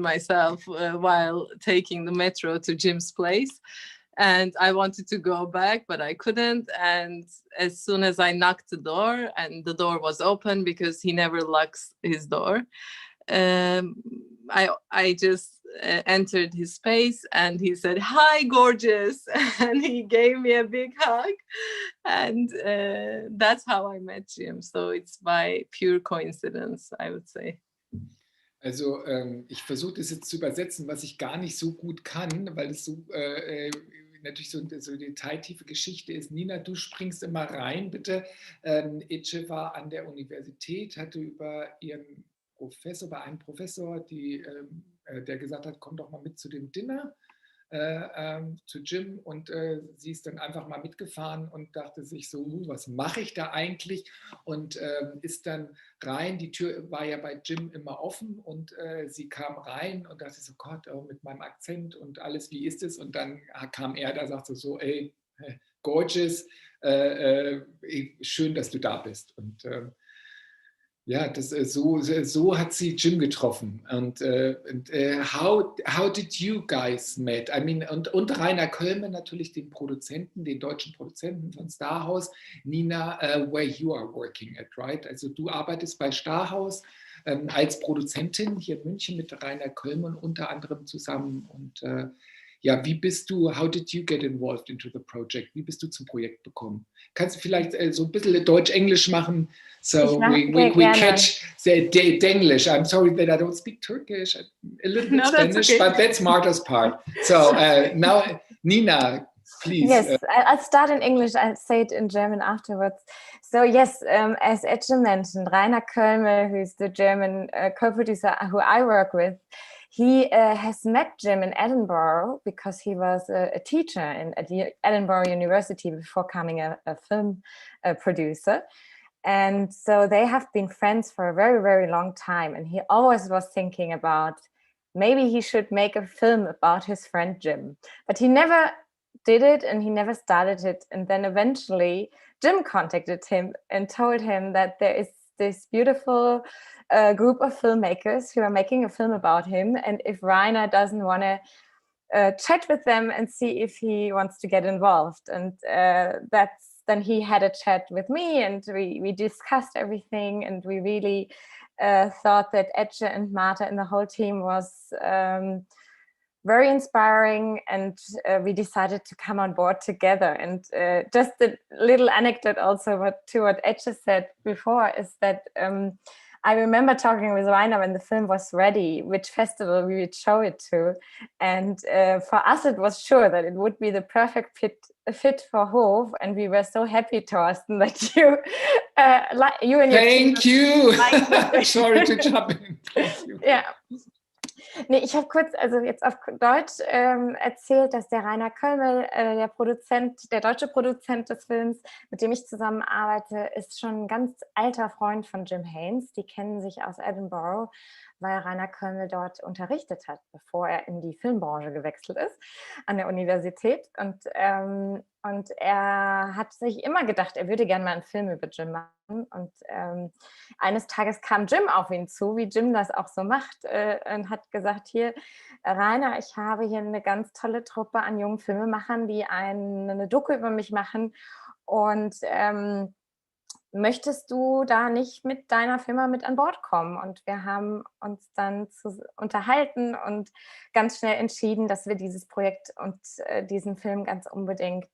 myself while taking the metro to Jim's place, and I wanted to go back, but I couldn't. And as soon as I knocked the door, and the door was open because he never locks his door, I just entered his space, and he said, "Hi, gorgeous," and he gave me a big hug, and that's how I met Jim. So it's by pure coincidence, I would say. Also ich versuche das jetzt zu übersetzen, was ich gar nicht so gut kann, weil es so natürlich so eine detailtiefe Geschichte ist. Nina, du springst immer rein, bitte. Ece war an der Universität, hatte über ihren Professor, bei einem Professor, der gesagt hat, komm doch mal mit zu dem Dinner. Zu Jim und sie ist dann einfach mal mitgefahren und dachte sich so, was mache ich da eigentlich? Und ist dann rein, die Tür war ja bei Jim immer offen und sie kam rein und dachte so, Gott, oh, mit meinem Akzent und alles, wie ist es? Und dann kam er, da sagte so, ey, gorgeous, schön, dass du da bist. Und ja, so hat sie Jim getroffen. Und how did you guys met? I mean, und Rainer Kölmer natürlich, den Produzenten, den deutschen Produzenten von Starhaus. Nina, where you are working at, right? Also du arbeitest bei Starhaus als Produzentin hier in München mit Rainer Kölmer unter anderem zusammen. Und ja, how did you get involved into the project? Wie bist du zum Projekt gekommen? Kannst du vielleicht so ein bisschen Deutsch-Englisch machen? So we catch the Denglish. I'm sorry that I don't speak Turkish. A little bit Spanish, okay. but that's Marta's part. So now, Nina, please. Yes, I'll start in English. I'll say it in German afterwards. So yes, as Ece mentioned, Rainer Kölmer, who's the German co-producer who I work with, he has met Jim in Edinburgh because he was a teacher at the Edinburgh University before becoming a film producer. And so they have been friends for a very, very long time. And he always was thinking about maybe he should make a film about his friend Jim. But he never did it and he never started it. And then eventually Jim contacted him and told him that there is this beautiful group of filmmakers who are making a film about him. And if Rainer doesn't want to chat with them and see if he wants to get involved. And then he had a chat with me and we discussed everything. And we really thought that Ece and Marta and the whole team was very inspiring, and we decided to come on board together. And just a little anecdote also to what Ece said before is that I remember talking with Rainer when the film was ready, which festival we would show it to. And for us, it was sure that it would be the perfect fit for HoF. And we were so happy, Thorsten, that you and your Thank you. Sorry to jump in. Thank you. Yeah. Nee, ich habe kurz, also jetzt auf Deutsch erzählt, dass der Rainer Kölmer, der deutsche Produzent des Films, mit dem ich zusammenarbeite, ist schon ein ganz alter Freund von Jim Hayne. Die kennen sich aus Edinburgh, weil Rainer Kölmer dort unterrichtet hat, bevor er in die Filmbranche gewechselt ist, an der Universität. Und er hat sich immer gedacht, er würde gerne mal einen Film über Jim machen. Und eines Tages kam Jim auf ihn zu, wie Jim das auch so macht, und hat gesagt, hier, Rainer, ich habe hier eine ganz tolle Truppe an jungen Filmemachern, die eine Doku über mich machen. Und möchtest du da nicht mit deiner Firma mit an Bord kommen? Und wir haben uns dann unterhalten und ganz schnell entschieden, dass wir dieses Projekt und diesen Film ganz unbedingt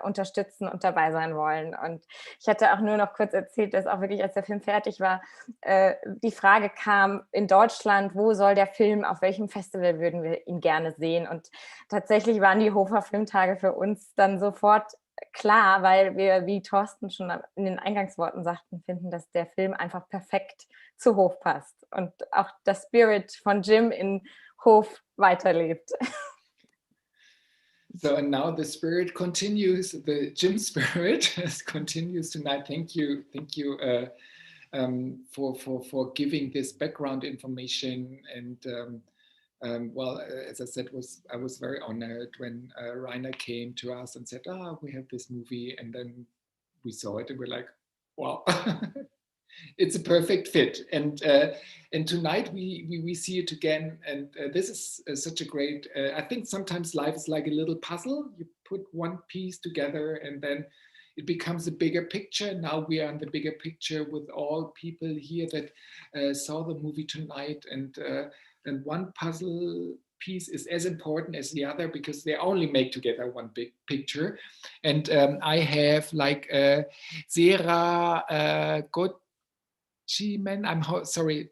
unterstützen und dabei sein wollen. Und ich hatte auch nur noch kurz erzählt, dass auch wirklich, als der Film fertig war, die Frage kam in Deutschland, wo soll der Film, auf welchem Festival würden wir ihn gerne sehen? Und tatsächlich waren die HoFer Filmtage für uns dann sofort klar, weil wir, wie Thorsten schon in den Eingangsworten sagten, finden, dass der Film einfach perfekt zu HoF passt und auch das Spirit von Jim in HoF weiterlebt. So, and now the spirit continues, the Jim spirit continues tonight. Thank you for giving this background information. And well, as I said, I was very honored when Rainer came to us and said, we have this movie. And then we saw it and we're like, wow, it's a perfect fit. And tonight we see it again. And this is such a great, I think sometimes life is like a little puzzle. You put one piece together and then it becomes a bigger picture. Now we are in the bigger picture with all people here that saw the movie tonight. And one puzzle piece is as important as the other because they only make together one big picture. And I have like Sarah Gottschiemann, sorry,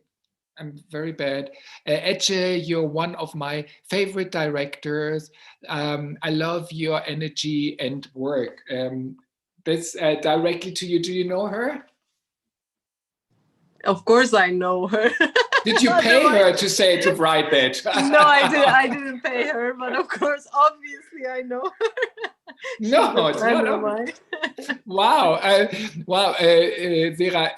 I'm very bad. Ece, you're one of my favorite directors. I love your energy and work. This directly to you. Do you know her? Of course I know her. Did you pay her to write that? No, I didn't pay her, but of course, obviously I know her. No, it's not. Wow. Wow, Sarah.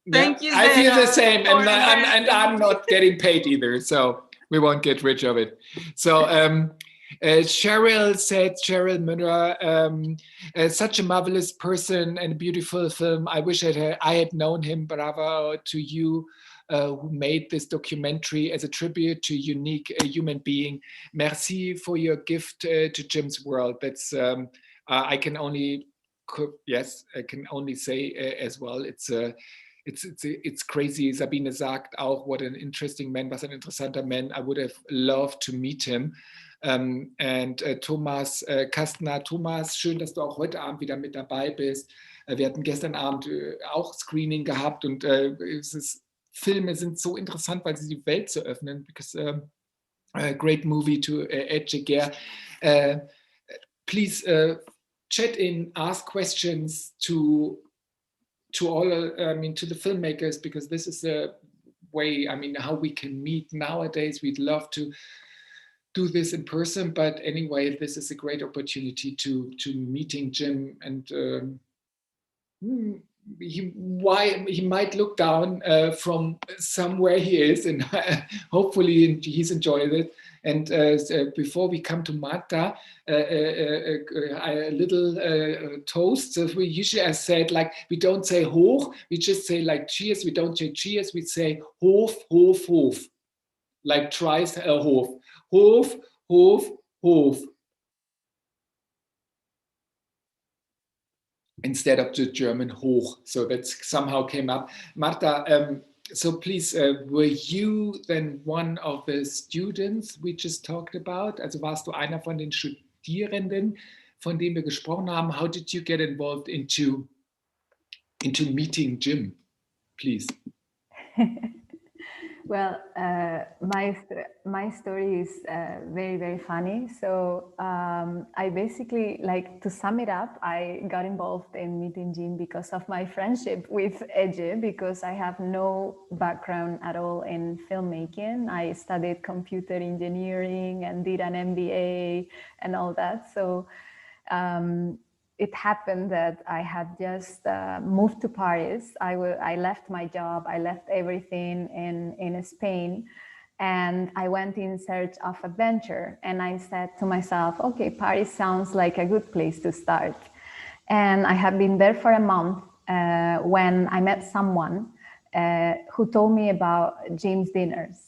Thank you, I feel Sarah, the same, and I'm not getting paid either, so we won't get rich of it. So Cheryl said, Cheryl Müller, such a marvelous person and a beautiful film. I wish I had known him. Bravo to you who made this documentary as a tribute to a unique human being. Merci for your gift to Jim's world. That's I can only say as well. It's crazy. Sabine sagt auch, what an interesting man, was ein interessanter man. I would have loved to meet him. And Thomas Kastner, Thomas, schön, dass du auch heute Abend wieder mit dabei bist. Wir hatten gestern Abend auch Screening gehabt und Filme sind so interessant, weil sie die Welt so öffnen. Because a great movie to Ece Ger. Please chat in, ask questions to all, to the filmmakers, because this is a way, how we can meet nowadays. We'd love to do this in person, but anyway, this is a great opportunity to meeting Jim, and he might look down from somewhere he is, and hopefully he's enjoyed it. And before we come to Marta, a little toast. So we usually, as said, like, we don't say hoch, we just say like cheers. We don't say cheers, we say HoF, HoF, HoF. Like twice HoF. HoF, HoF, HoF. Instead of the German hoch. So that somehow came up. Marta, so please, were you then one of the students we just talked about? Also warst du einer von den Studierenden, von denen wir gesprochen haben? How did you get involved into meeting Jim, please? Well, my story is very, very funny. So I basically, like, to sum it up, I got involved in meeting Jim because of my friendship with Ece, because I have no background at all in filmmaking. I studied computer engineering and did an MBA and all that. So it happened that I had just moved to Paris. I left my job, I left everything in Spain, and I went in search of adventure. And I said to myself, okay, Paris sounds like a good place to start. And I had been there for a month when I met someone who told me about Jim's dinners.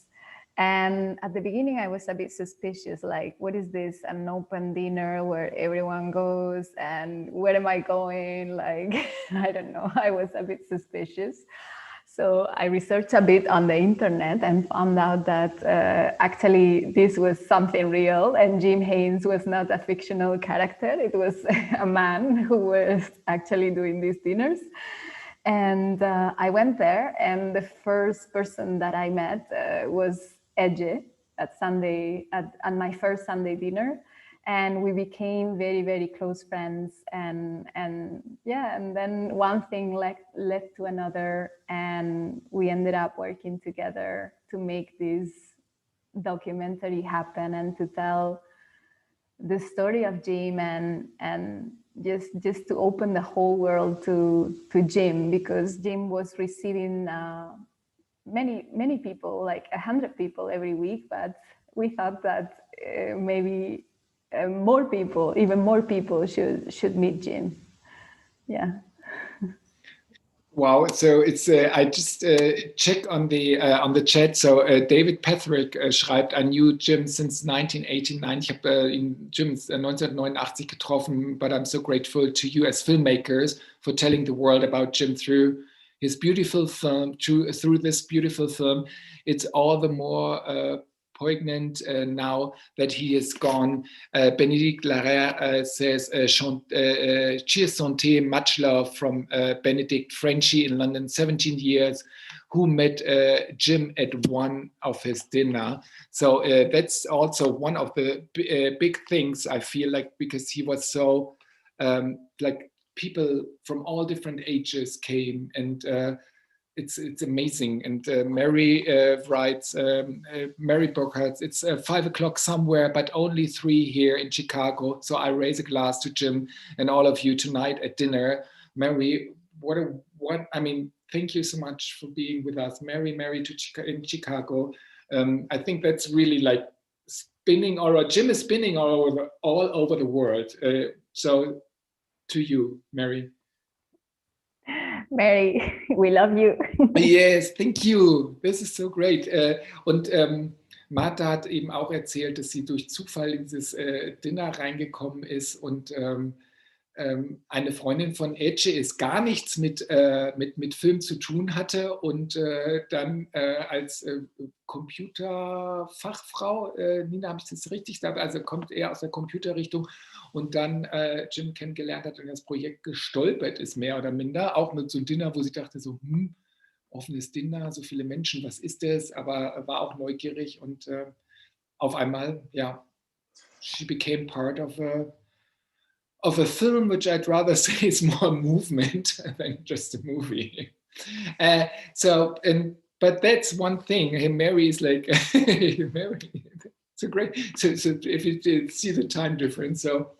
And at the beginning, I was a bit suspicious, like, what is this, an open dinner where everyone goes, and where am I going? Like, I don't know, I was a bit suspicious. So I researched a bit on the internet and found out that actually this was something real, and Jim Hayne was not a fictional character. It was a man who was actually doing these dinners. And I went there, and the first person that I met was Ece at my first Sunday dinner, and we became very, very close friends. And then one thing led to another, and we ended up working together to make this documentary happen and to tell the story of Jim, and just to open the whole world to Jim, because Jim was receiving many people, like 100 people every week, but we thought that maybe even more people should meet Jim. Yeah. Wow. So it's I just check on the chat. So David Patrick schreibt, I knew Jim since 1989. Ich habe Jim 1989 getroffen, but I'm so grateful to you as filmmakers for telling the world about Jim through his beautiful film, through this beautiful film. It's all the more poignant now that he is gone. Benedict Larrère says, cheers santé, much love from Benedict, Frenchie in London, 17 years, who met Jim at one of his dinner. So that's also one of the big things, I feel like, because he was so, like, people from all different ages came, and it's amazing. And Mary writes, Mary Burkhardt, it's 5 o'clock somewhere, but only 3 here in Chicago. So I raise a glass to Jim and all of you tonight at dinner. Mary, I mean, thank you so much for being with us. Mary in Chicago. I think that's really like spinning, or Jim is spinning all over the world. So to you, Mary. Mary, we love you. Yes, thank you. This is so great. Und Martha hat eben auch erzählt, dass sie durch Zufall in dieses Dinner reingekommen ist, und eine Freundin von Ece ist gar nichts mit Film zu tun hatte, und dann als Computerfachfrau, Nina, habe ich das richtig gesagt, also kommt eher aus der Computerrichtung, und dann Jim kennengelernt hat und das Projekt gestolpert ist, mehr oder minder, auch mit so einem Dinner, wo sie dachte so, offenes Dinner, so viele Menschen, was ist das? Aber war auch neugierig, und auf einmal, ja, she became part of a film, which I'd rather say is more a movement than just a movie. But that's one thing. Hey, Mary is like, Mary, so great. So if you see the time difference, so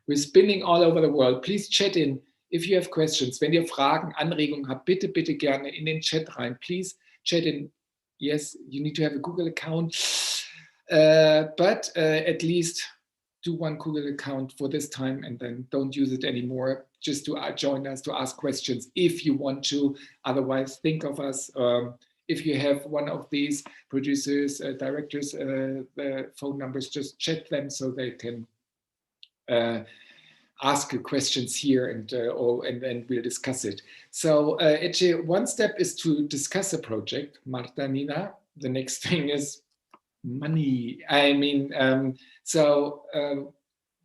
we're spinning all over the world. Please chat in if you have questions. Wenn ihr Fragen, Anregungen habt, bitte gerne in den Chat rein. Please chat in. Yes, you need to have a Google account, but at least do one Google account for this time, and then don't use it anymore, just to join us, to ask questions if you want to. Otherwise, think of us. If you have one of these producers, directors, phone numbers, just chat them so they can ask questions here, and then we'll discuss it. So Ece, one step is to discuss a project. Marta, Nina, the next thing is money. I mean,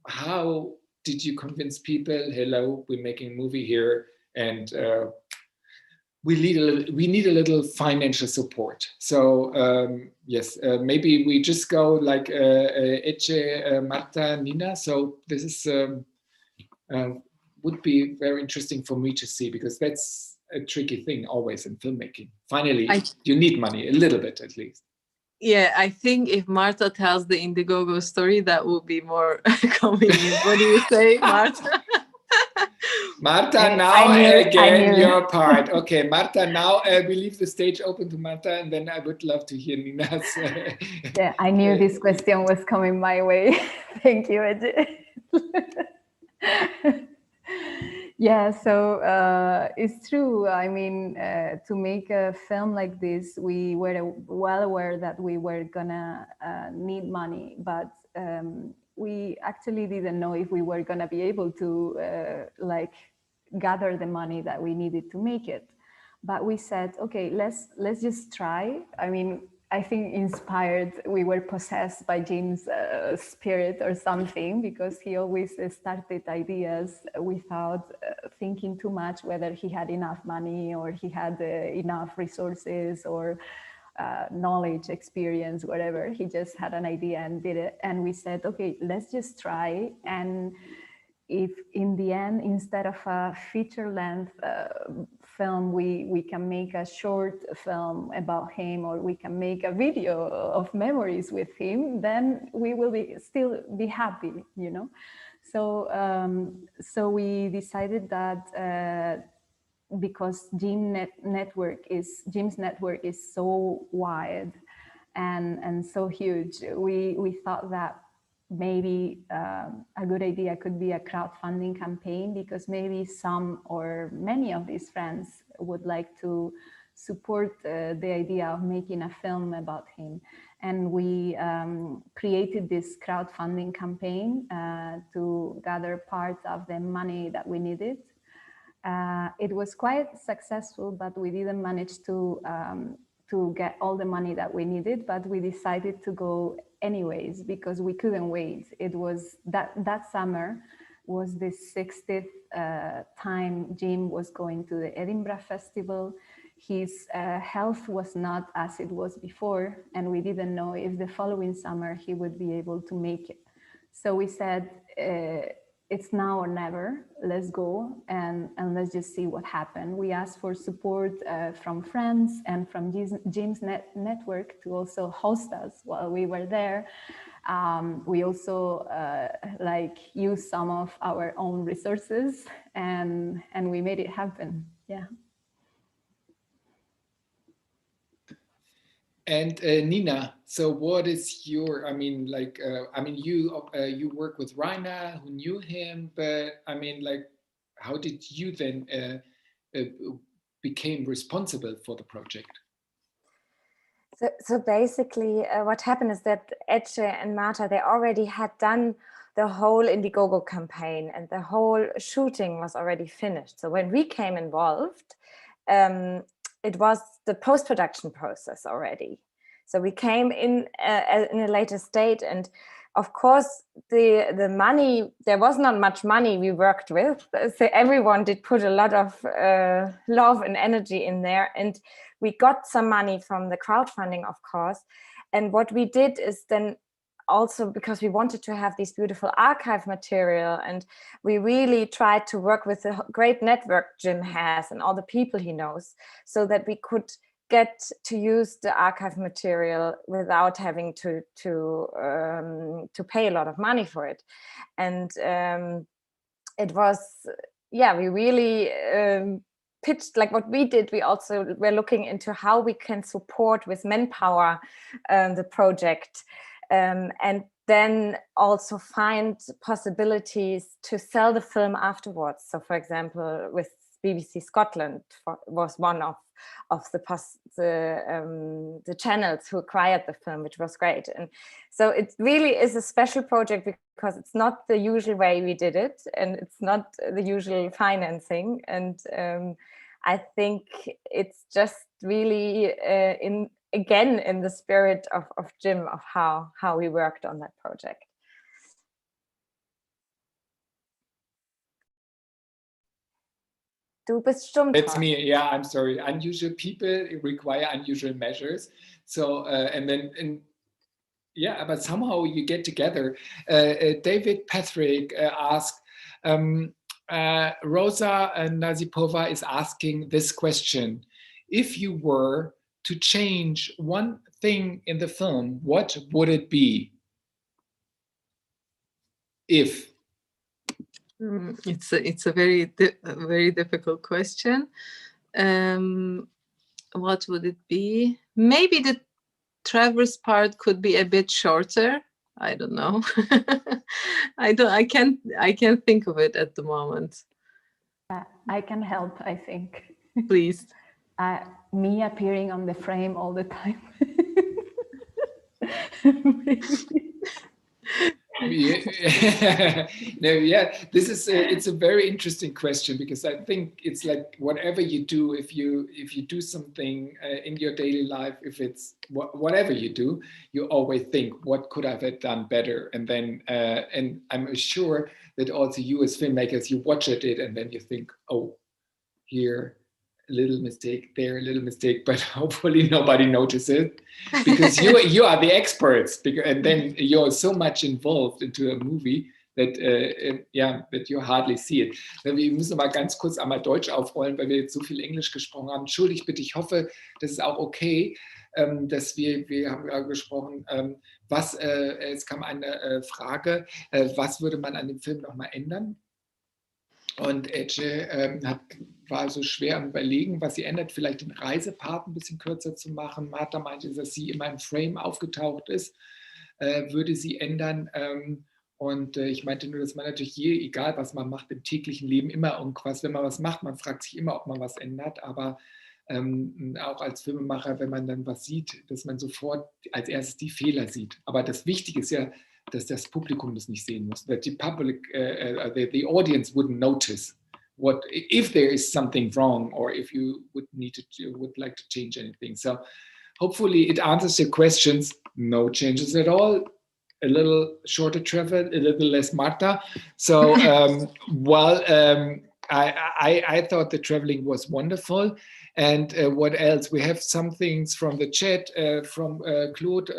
how did you convince people, hello, we're making a movie here, and we need a little financial support. So yes, maybe we just go like Ece, Marta, Nina. So this is would be very interesting for me to see, because that's a tricky thing always in filmmaking. Finally, you need money, a little bit at least. Yeah, I think if Marta tells the Indiegogo story, that would be more convenient. What do you say, Marta? Marta, now again your part. Okay, Marta, now we leave the stage open to Marta, and then I would love to hear Nina's. Yeah, I knew this question was coming my way. Thank you, Ece. Yeah, so it's true. I mean, to make a film like this, we were well aware that we were gonna need money, but we actually didn't know if we were gonna be able to like gather the money that we needed to make it. But we said, okay, let's just try. I mean, I think inspired, we were possessed by Jim's spirit or something, because he always started ideas without thinking too much whether he had enough money or he had enough resources or knowledge, experience, whatever. He just had an idea and did it. And we said, okay, let's just try. And if in the end, instead of a feature-length film, we can make a short film about him, or we can make a video of memories with him, then we will still be happy, you know. So so we decided that because Jim's network is so wide and so huge, we thought that maybe a good idea could be a crowdfunding campaign, because maybe some or many of these friends would like to support the idea of making a film about him. And we created this crowdfunding campaign to gather part of the money that we needed. It was quite successful, but we didn't manage to to get all the money that we needed, but we decided to go anyways because we couldn't wait. It was that summer was the 60th time Jim was going to the Edinburgh Festival. His health was not as it was before, and we didn't know if the following summer he would be able to make it. So we said, it's now or never, let's go and let's just see what happened. We asked for support from friends and from Jim's network to also host us while we were there. We also used some of our own resources and we made it happen, yeah. And Nina, so what is your, you work with Rainer, who knew him, but how did you then became responsible for the project? So basically what happened is that Ece and Marta, they already had done the whole Indiegogo campaign and the whole shooting was already finished. So when we came involved, it was the post-production process already. So we came in a later state, and of course the money, there was not much money we worked with. So everyone did put a lot of love and energy in there, and we got some money from the crowdfunding, of course. And what we did is then also, because we wanted to have this beautiful archive material, and we really tried to work with the great network Jim has and all the people he knows, so that we could get to use the archive material without having to pay a lot of money for it. And it was, yeah, we really pitched like what we did. We also were looking into how we can support with manpower the project. And then also find possibilities to sell the film afterwards. So for example, with BBC Scotland was one of the channels who acquired the film, which was great. And so it really is a special project because it's not the usual way we did it, and it's not the usual financing. And I think it's just really again in the spirit of Jim, of how we worked on that project. Du bist stumm. That's me, yeah, I'm sorry. Unusual people require unusual measures. So, but somehow you get together. David Patrick asked, Rosa Nazipova is asking this question. If you were to change one thing in the film, what would it be? If? It's a very difficult question. What would it be? Maybe the Trevor's part could be a bit shorter. I don't know. I can't think of it at the moment. I can help, I think. Please. Me appearing on the frame all the time. This is it's a very interesting question, because I think it's like whatever you do, if you do something in your daily life, if it's whatever you do, you always think, what could I have done better? And then and I'm sure that also you as filmmakers, you watch it and then you think, oh, here a little mistake, there a little mistake, but hopefully nobody notices it, because you are the experts, and then you're so much involved into a movie that that you hardly see it. Wir müssen mal ganz kurz einmal Deutsch aufrollen, weil wir jetzt so viel Englisch gesprochen haben. Entschuldigt bitte, ich hoffe, das ist auch okay, dass wir haben ja gesprochen, es kam eine Frage, was würde man an dem Film nochmal ändern? Und Ece war so schwer am Überlegen, was sie ändert, vielleicht den Reisepart ein bisschen kürzer zu machen. Martha meinte, dass sie immer im Frame aufgetaucht ist, würde sie ändern. Und ich meinte nur, dass man natürlich egal was man macht im täglichen Leben, immer irgendwas, wenn man was macht, man fragt sich immer, ob man was ändert, aber auch als Filmemacher, wenn man dann was sieht, dass man sofort als erstes die Fehler sieht. Aber das Wichtige ist ja, dass das Publikum das nicht sehen muss. That the public, the audience wouldn't notice if there is something wrong, or if you would like to change anything. So hopefully it answers your questions. No changes at all. A little shorter travel, a little less Marta. So, I thought the traveling was wonderful. And what else? We have some things from the chat, from Claude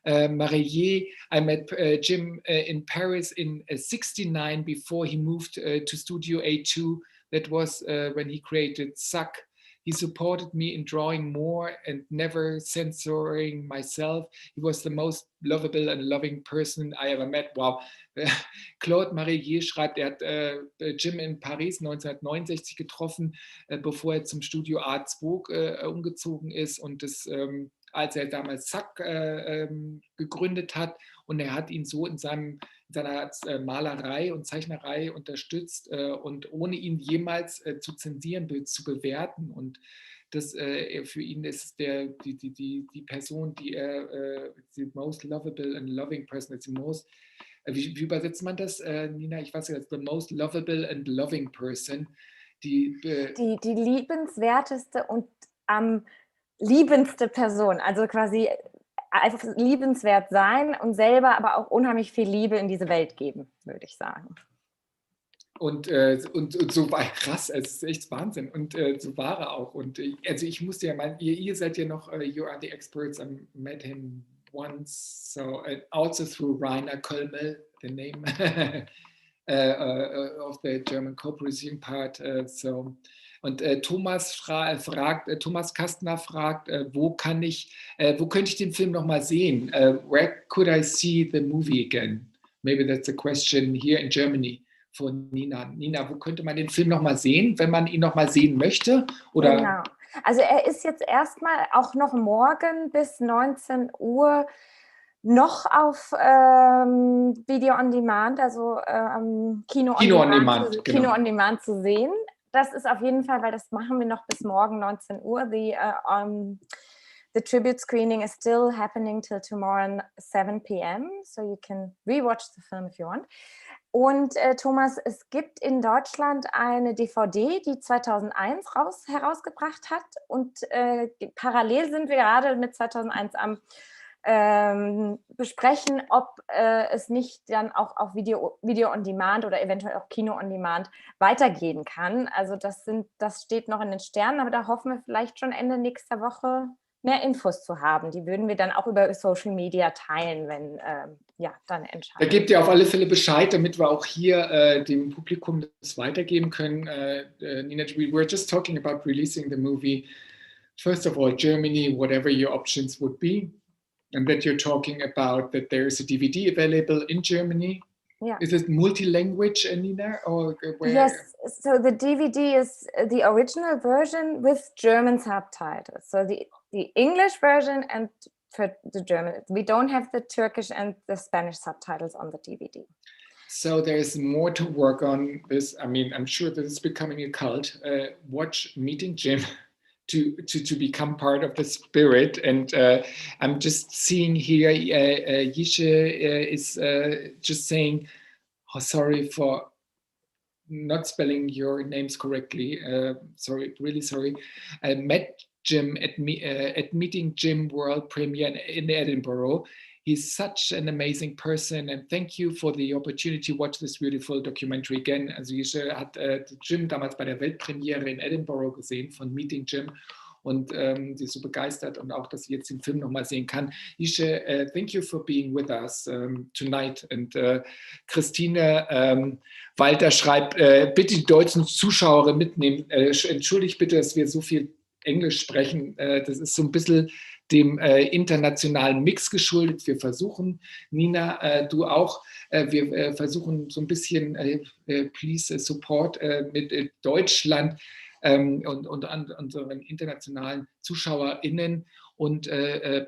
Marillier. I met Jim in Paris in '69 before he moved to Studio A2. That was when he created Suck. He supported me in drawing more and never censoring myself. He was the most lovable and loving person I ever met. Wow. Claude Marillier schreibt, er hat Jim in Paris 1969 getroffen, bevor er zum Studio A2 umgezogen ist und das, als er damals Zack gegründet hat, und er hat ihn so in seiner Malerei und Zeichnerei unterstützt und ohne ihn jemals zu zensieren, zu bewerten. Und das für ihn ist die Person, die the most lovable and loving person, it's the most, wie übersetzt man das, Nina? Ich weiß nicht, the most lovable and loving person. Die liebenswerteste und am liebendste Person, also quasi einfach liebenswert sein und selber aber auch unheimlich viel Liebe in diese Welt geben, würde ich sagen. Und so war krass, es ist echt Wahnsinn. Und so war er auch. Und also ich musste ja meinen, ihr seid ja noch, you are the experts, I met him once, so also through Rainer Kölmel, the name of the German co-producing part. Und Thomas Kastner fragt, wo könnte ich den Film noch mal sehen? Where could I see the movie again? Maybe that's a question here in Germany for Nina. Nina, wo könnte man den Film noch mal sehen, wenn man ihn noch mal sehen möchte? Oder? Genau. Also er ist jetzt erstmal auch noch morgen bis 19 Uhr noch auf Video on Demand, also Kino on Demand zu sehen. Das ist auf jeden Fall, weil das machen wir noch bis morgen 19 Uhr. The tribute screening is still happening till tomorrow 7 p.m. So you can rewatch the film if you want. Und Thomas, es gibt in Deutschland eine DVD, die 2001 herausgebracht hat. Und parallel sind wir gerade mit 2001 am besprechen, ob es nicht dann auch auf Video on Demand oder eventuell auch Kino on Demand weitergehen kann. Also das steht noch in den Sternen, aber da hoffen wir vielleicht schon Ende nächster Woche mehr Infos zu haben. Die würden wir dann auch über Social Media teilen, wenn dann entscheiden. Da gebt ihr auf alle Fälle Bescheid, damit wir auch hier dem Publikum das weitergeben können. Nina, we were just talking about releasing the movie. First of all, Germany, whatever your options would be. And that you're talking about that there is a DVD available in Germany. Yeah. Is it multi-language, Nina? Or where? Yes, so the DVD is the original version with German subtitles. So the English version and for the German. We don't have the Turkish and the Spanish subtitles on the DVD. So there's more to work on this. I mean, I'm sure that it's becoming a cult. Watch Meeting Jim to become part of the spirit. And I'm just seeing here, Ece is just saying, oh, sorry for not spelling your names correctly. Sorry, really sorry. I met Jim at Meeting Jim World Premiere in Edinburgh. He's such an amazing person, and thank you for the opportunity to watch this beautiful documentary again. Also Ece hat Jim damals bei der Weltpremiere in Edinburgh gesehen von Meeting Jim und sie ist so begeistert und auch, dass sie jetzt den Film nochmal sehen kann. Ece, thank you for being with us tonight. Und Christine Walter schreibt, bitte die deutschen Zuschauer mitnehmen. Entschuldigt bitte, dass wir so viel Englisch sprechen. Das ist so ein bisschen dem internationalen Mix geschuldet. Wir versuchen, Nina, du auch, wir versuchen so ein bisschen, please support mit Deutschland und unseren internationalen ZuschauerInnen. Und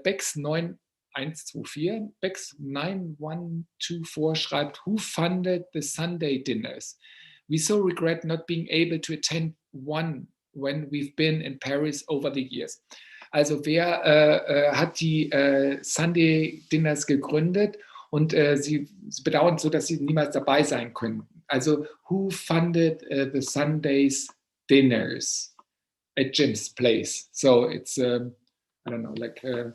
Bex 9124 schreibt, who funded the Sunday dinners? We so regret not being able to attend one when we've been in Paris over the years. Also wer hat die Sunday Dinners gegründet und sie bedauern so, dass sie niemals dabei sein können. Also who funded the Sundays Dinners at Jim's place? So it's I don't know, like to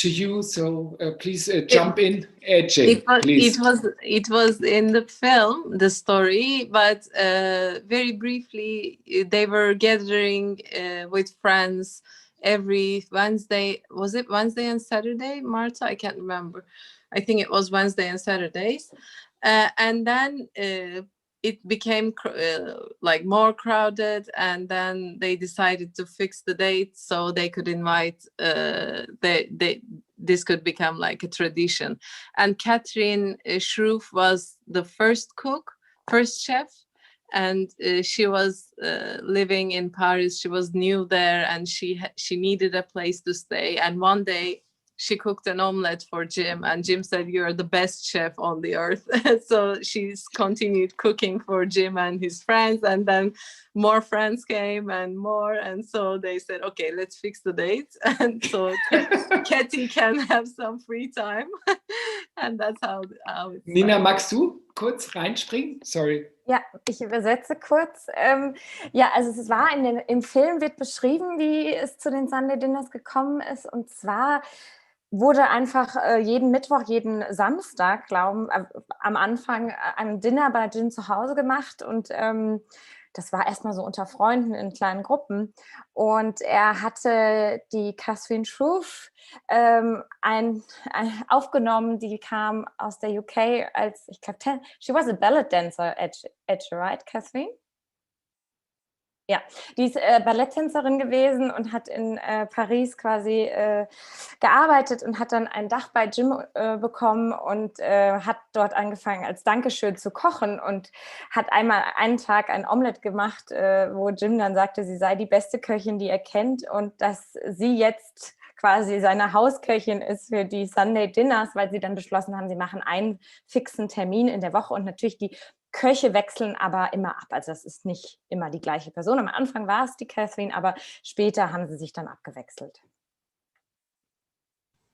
you. So please jump in, Ece, please. It was in the film, the story, but very briefly, they were gathering with friends every Wednesday. Was it Wednesday and Saturday, Marta? I can't remember. I think it was Wednesday and Saturdays. And then it became like more crowded, and then they decided to fix the date so they could invite this could become like a tradition. And Catherine Schroef was the first chef, and she was living in Paris. She was new there, and she needed a place to stay. And one day she cooked an omelette for Jim, and Jim said, "You're the best chef on the earth." So she's continued cooking for Jim and his friends, and then more friends came and more, and so they said, "Okay, let's fix the date," and so Katie can have some free time, and that's how it Nina, started. magst du kurz reinspringen? Sorry. Ja, ich übersetze kurz. Ja, also es war im Film wird beschrieben, wie es zu den Sunday Dinners gekommen ist, und zwar wurde einfach jeden Mittwoch, jeden Samstag, am Anfang ein Dinner bei Jim zu Hause gemacht, und das war erstmal so unter Freunden in kleinen Gruppen, und er hatte die Catherine Schroef aufgenommen, die kam aus der UK als, ich glaube, she was a ballet dancer, Ece, right, Catherine? Ja, die ist Balletttänzerin gewesen und hat in Paris quasi gearbeitet und hat dann ein Dach bei Jim bekommen und hat dort angefangen als Dankeschön zu kochen und hat einmal einen Tag ein Omelett gemacht, wo Jim dann sagte, sie sei die beste Köchin, die er kennt, und dass sie jetzt quasi seine Hausköchin ist für die Sunday Dinners, weil sie dann beschlossen haben, sie machen einen fixen Termin in der Woche, und natürlich die Köche wechseln aber immer ab, also das ist nicht immer die gleiche Person. Am Anfang war es die Catherine, aber später haben sie sich dann abgewechselt.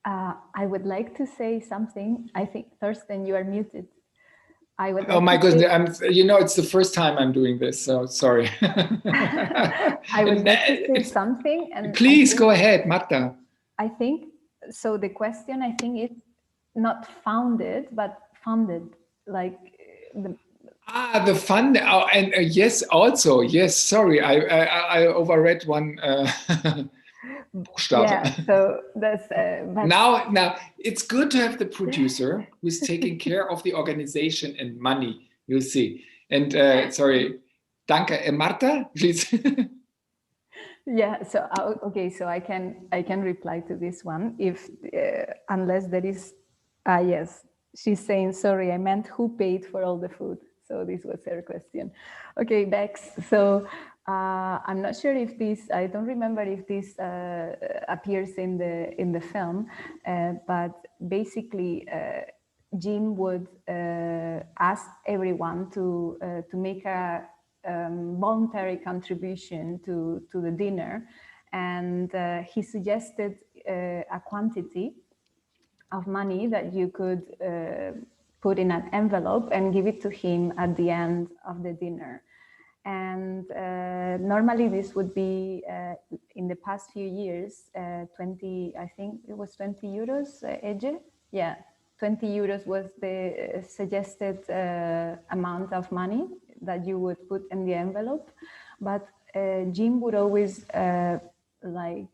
I would like to say something. I think, Thorsten, you are muted. I would Oh my goodness, it's the first time I'm doing this, so sorry. I would like to say something. And please go ahead, Marta. I think, so the question, I think, is not founded, but funded, like the fund, and yes, also, yes, sorry, I overread one Buchstabe. Yeah, so that's now it's good to have the producer who's taking care of the organization and money, you'll see. And sorry, danke, Marta, please. Yeah, so okay, so I can reply to this one if unless there is yes, she's saying, sorry, I meant who paid for all the food. So this was her question. Okay, Bex. So I'm not sure if this, I don't remember if this appears in the film, but basically Jim would ask everyone to make a voluntary contribution to the dinner, and he suggested a quantity of money that you could put in an envelope and give it to him at the end of the dinner. And normally this would be, in the past few years, 20, I think it was 20 euros, Ece? Yeah, 20 euros was the suggested amount of money that you would put in the envelope. But Jim would always like,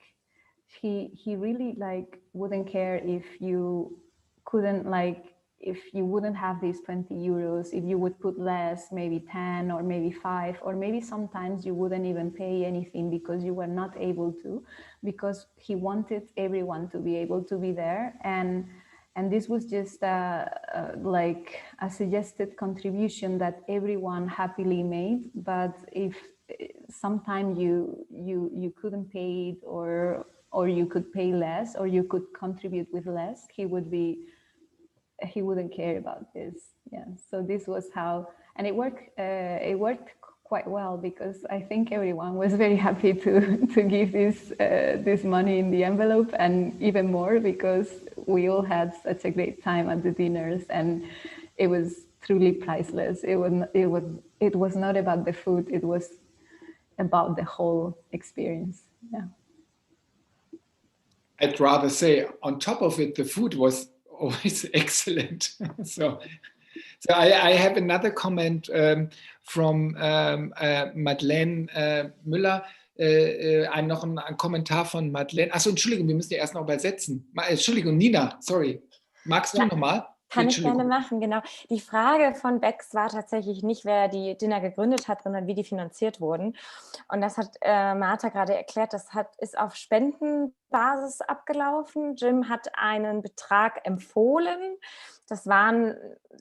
he really like wouldn't care if you couldn't, like, if you wouldn't have these 20 euros, if you would put less, maybe 10 or maybe 5, or maybe sometimes you wouldn't even pay anything because you were not able to, because he wanted everyone to be able to be there. And this was just like a suggested contribution that everyone happily made. But if sometime you couldn't pay it, or you could pay less, or you could contribute with less, he wouldn't care about this. Yeah, so this was how, and it worked quite well, because I think everyone was very happy to give this money in the envelope, and even more because we all had such a great time at the dinners, and it was truly priceless. It was not about the food, it was about the whole experience. Yeah. I'd rather say on top of it, the food was always excellent. So I have another comment from Madeleine Müller. Noch ein Kommentar von Madeleine. Achso, Entschuldigung, wir müssen ja erst noch übersetzen. Entschuldigung, Nina, sorry. Magst du nochmal? Kann ich gerne machen, genau. Die Frage von Bex war tatsächlich nicht, wer die Dinner gegründet hat, sondern wie die finanziert wurden. Und das hat Martha gerade erklärt, das ist auf Spendenbasis abgelaufen. Jim hat einen Betrag empfohlen. Das waren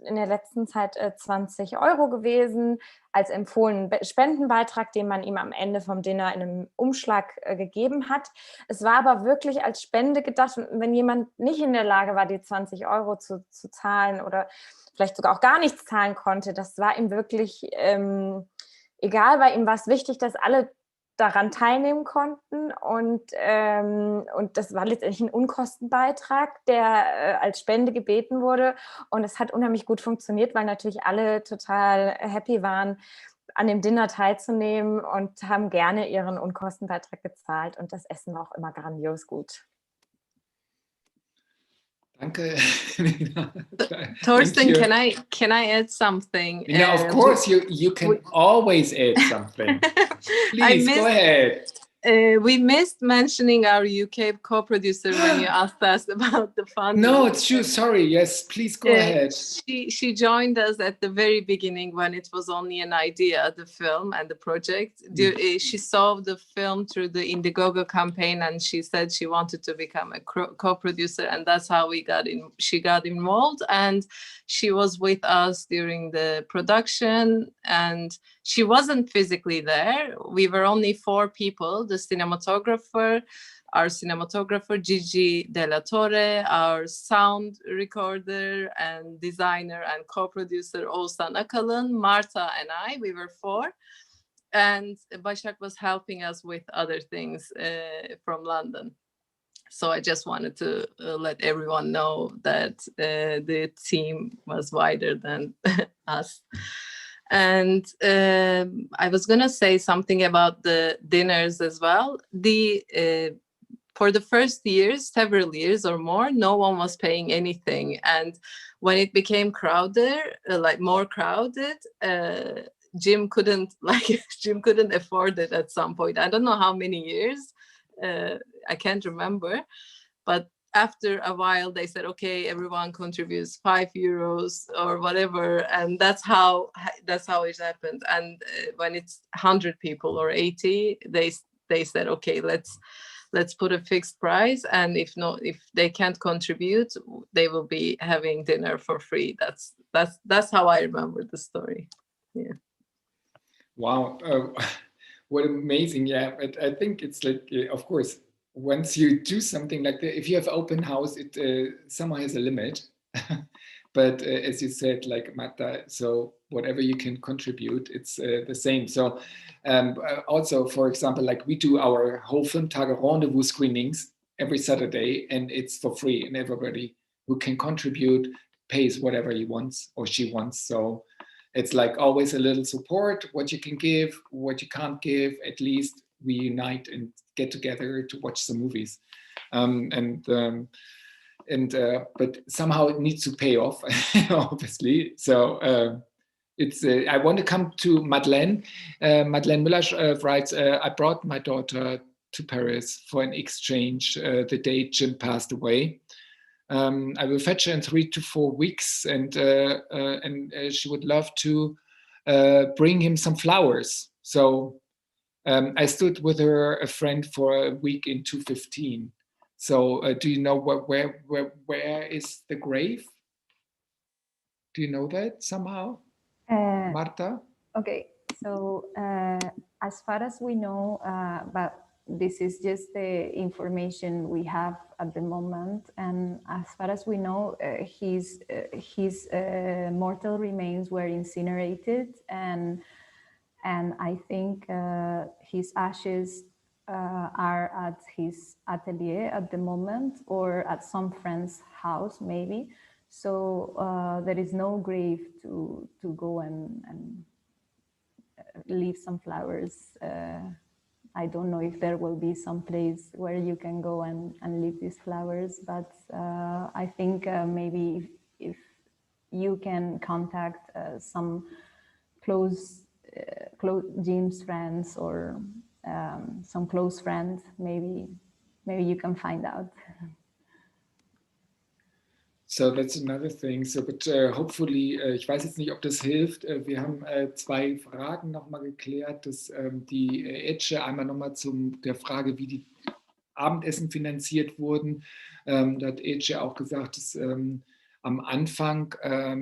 in der letzten Zeit 20 € gewesen, als empfohlenen Spendenbeitrag, den man ihm am Ende vom Dinner in einem Umschlag gegeben hat. Es war aber wirklich als Spende gedacht. Und wenn jemand nicht in der Lage war, die 20 € zu zahlen oder vielleicht sogar auch gar nichts zahlen konnte, das war ihm wirklich egal, weil ihm war es wichtig, dass alle daran teilnehmen konnten und das war letztendlich ein Unkostenbeitrag, der als Spende gebeten wurde und es hat unheimlich gut funktioniert, weil natürlich alle total happy waren, an dem Dinner teilzunehmen und haben gerne ihren Unkostenbeitrag gezahlt und das Essen war auch immer grandios gut. Danke. Thorsten, can I add something? Yeah, of course, you can always add something. Please, go ahead. We missed mentioning our UK co-producer when you asked us about the funding. No, it's true. Sorry. Yes, please go ahead. She joined us at the very beginning when it was only an idea, the film and the project. She saw the film through the Indiegogo campaign and she said she wanted to become a co-producer, and that's how she got involved, and she was with us during the production, and she wasn't physically there. We were only 4 people, the cinematographer, our cinematographer, Gigi Della Torre, our sound recorder and designer and co-producer, Oğuzhan Akalın, Martha and I, we were 4. And Başak was helping us with other things from London. So I just wanted to let everyone know that the team was wider than us. And I was going to say something about the dinners as well. For the first years, several years or more, no one was paying anything. And when it became more crowded, Jim couldn't afford it at some point. I don't know how many years. I can't remember. But after a while, they said, okay, everyone contributes €5 or whatever, and that's how it happened. And when it's 100 people or 80, they said, okay, let's put a fixed price, and if they can't contribute, they will be having dinner for free. That's how I remember the story. Yeah. Wow, what amazing! Yeah, but I think it's like, of course, once you do something like that, if you have open house, it somehow has a limit. But as you said, like Martha, so whatever you can contribute, it's the same. So also, for example, like we do our HoF Filmtage Rendezvous screenings every Saturday, and it's for free, and everybody who can contribute pays whatever he wants or she wants. So it's like always a little support, what you can give, what you can't give, at least we unite and get together to watch some movies. But somehow it needs to pay off, obviously. So I want to come to Madeleine. Madeleine Müller writes, I brought my daughter to Paris for an exchange the day Jim passed away. I will fetch her in 3 to 4 weeks, and she would love to bring him some flowers. So I stood with a friend for a week in 2015. So do you know where is the grave? Do you know that somehow, Martha? Okay, so as far as we know, but this is just the information we have at the moment, and as far as we know, his mortal remains were incinerated, and I think his ashes are at his atelier at the moment, or at some friend's house maybe. So there is no grave to go and leave some flowers I don't know if there will be some place where you can go and leave these flowers, but I think maybe if you can contact some close Jim's friends or some close friends, maybe you can find out. So that's another thing. So, but hopefully, ich weiß jetzt nicht, ob das hilft. Wir haben 2 Fragen nochmal geklärt, dass die Ece einmal nochmal zum der Frage, wie die Abendessen finanziert wurden. Da hat Ece auch gesagt, dass am Anfang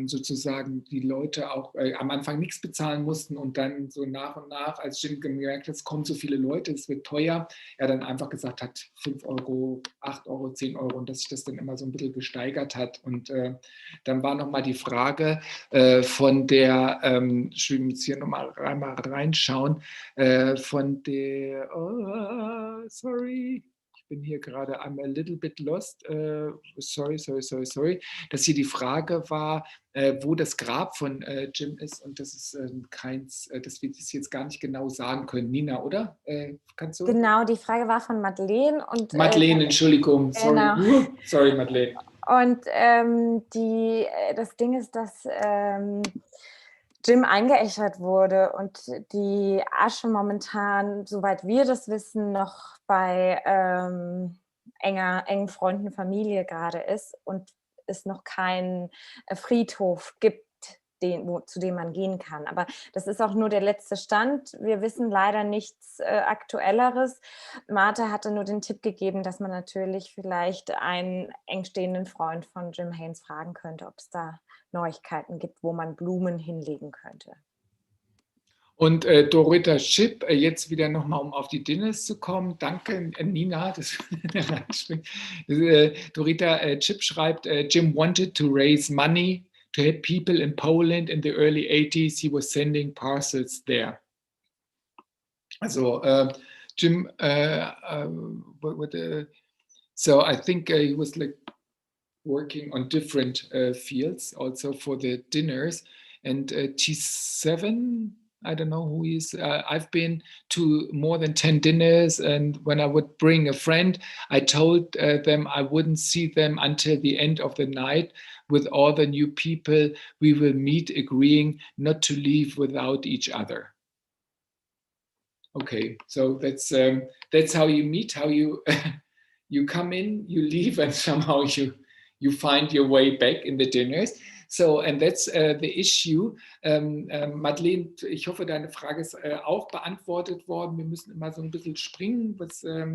sozusagen die Leute auch am Anfang nichts bezahlen mussten und dann so nach und nach, als Jim gemerkt hat, es kommen so viele Leute, es wird teuer, er dann einfach gesagt hat, 5 Euro, 8 Euro, 10 Euro und dass sich das dann immer so ein bisschen gesteigert hat. Und dann war nochmal die Frage von der, ich will jetzt hier nochmal einmal reinschauen, von der, sorry, bin hier gerade I'm a little bit lost, sorry, dass hier die Frage war, wo das Grab von Jim ist und das ist keins, dass wir das jetzt gar nicht genau sagen können. Nina, oder? Kannst du? Genau, die Frage war von Madeleine. Und, Madeleine, Entschuldigung, sorry. Genau. Sorry, Madeleine. Und das Ding ist, dass Jim eingeäschert wurde und die Asche momentan, soweit wir das wissen, noch bei engen Freunden, Familie gerade ist und es noch keinen Friedhof gibt, zu dem man gehen kann. Aber das ist auch nur der letzte Stand. Wir wissen leider nichts Aktuelleres. Martha hatte nur den Tipp gegeben, dass man natürlich vielleicht einen engstehenden Freund von Jim Hayne fragen könnte, ob es da Neuigkeiten gibt, wo man Blumen hinlegen könnte. Und Dorita Chip, jetzt wieder nochmal, um auf die Dinners zu kommen. Danke, Nina. Dorita Chip schreibt, Jim wanted to raise money to help people in Poland in the early 80s. He was sending parcels there. Also Jim, so I think he was like working on different fields also for the dinners. And T7, I don't know who he is. I've been to more than 10 dinners, and when I would bring a friend, I told them I wouldn't see them until the end of the night. With all the new people we will meet, agreeing not to leave without each other. Okay, so that's how you meet, how you you come in, you leave, and somehow you find your way back in the dinners. So, and that's the issue. Madeleine, ich hoffe, deine Frage ist auch beantwortet worden. Wir müssen immer so ein bisschen springen.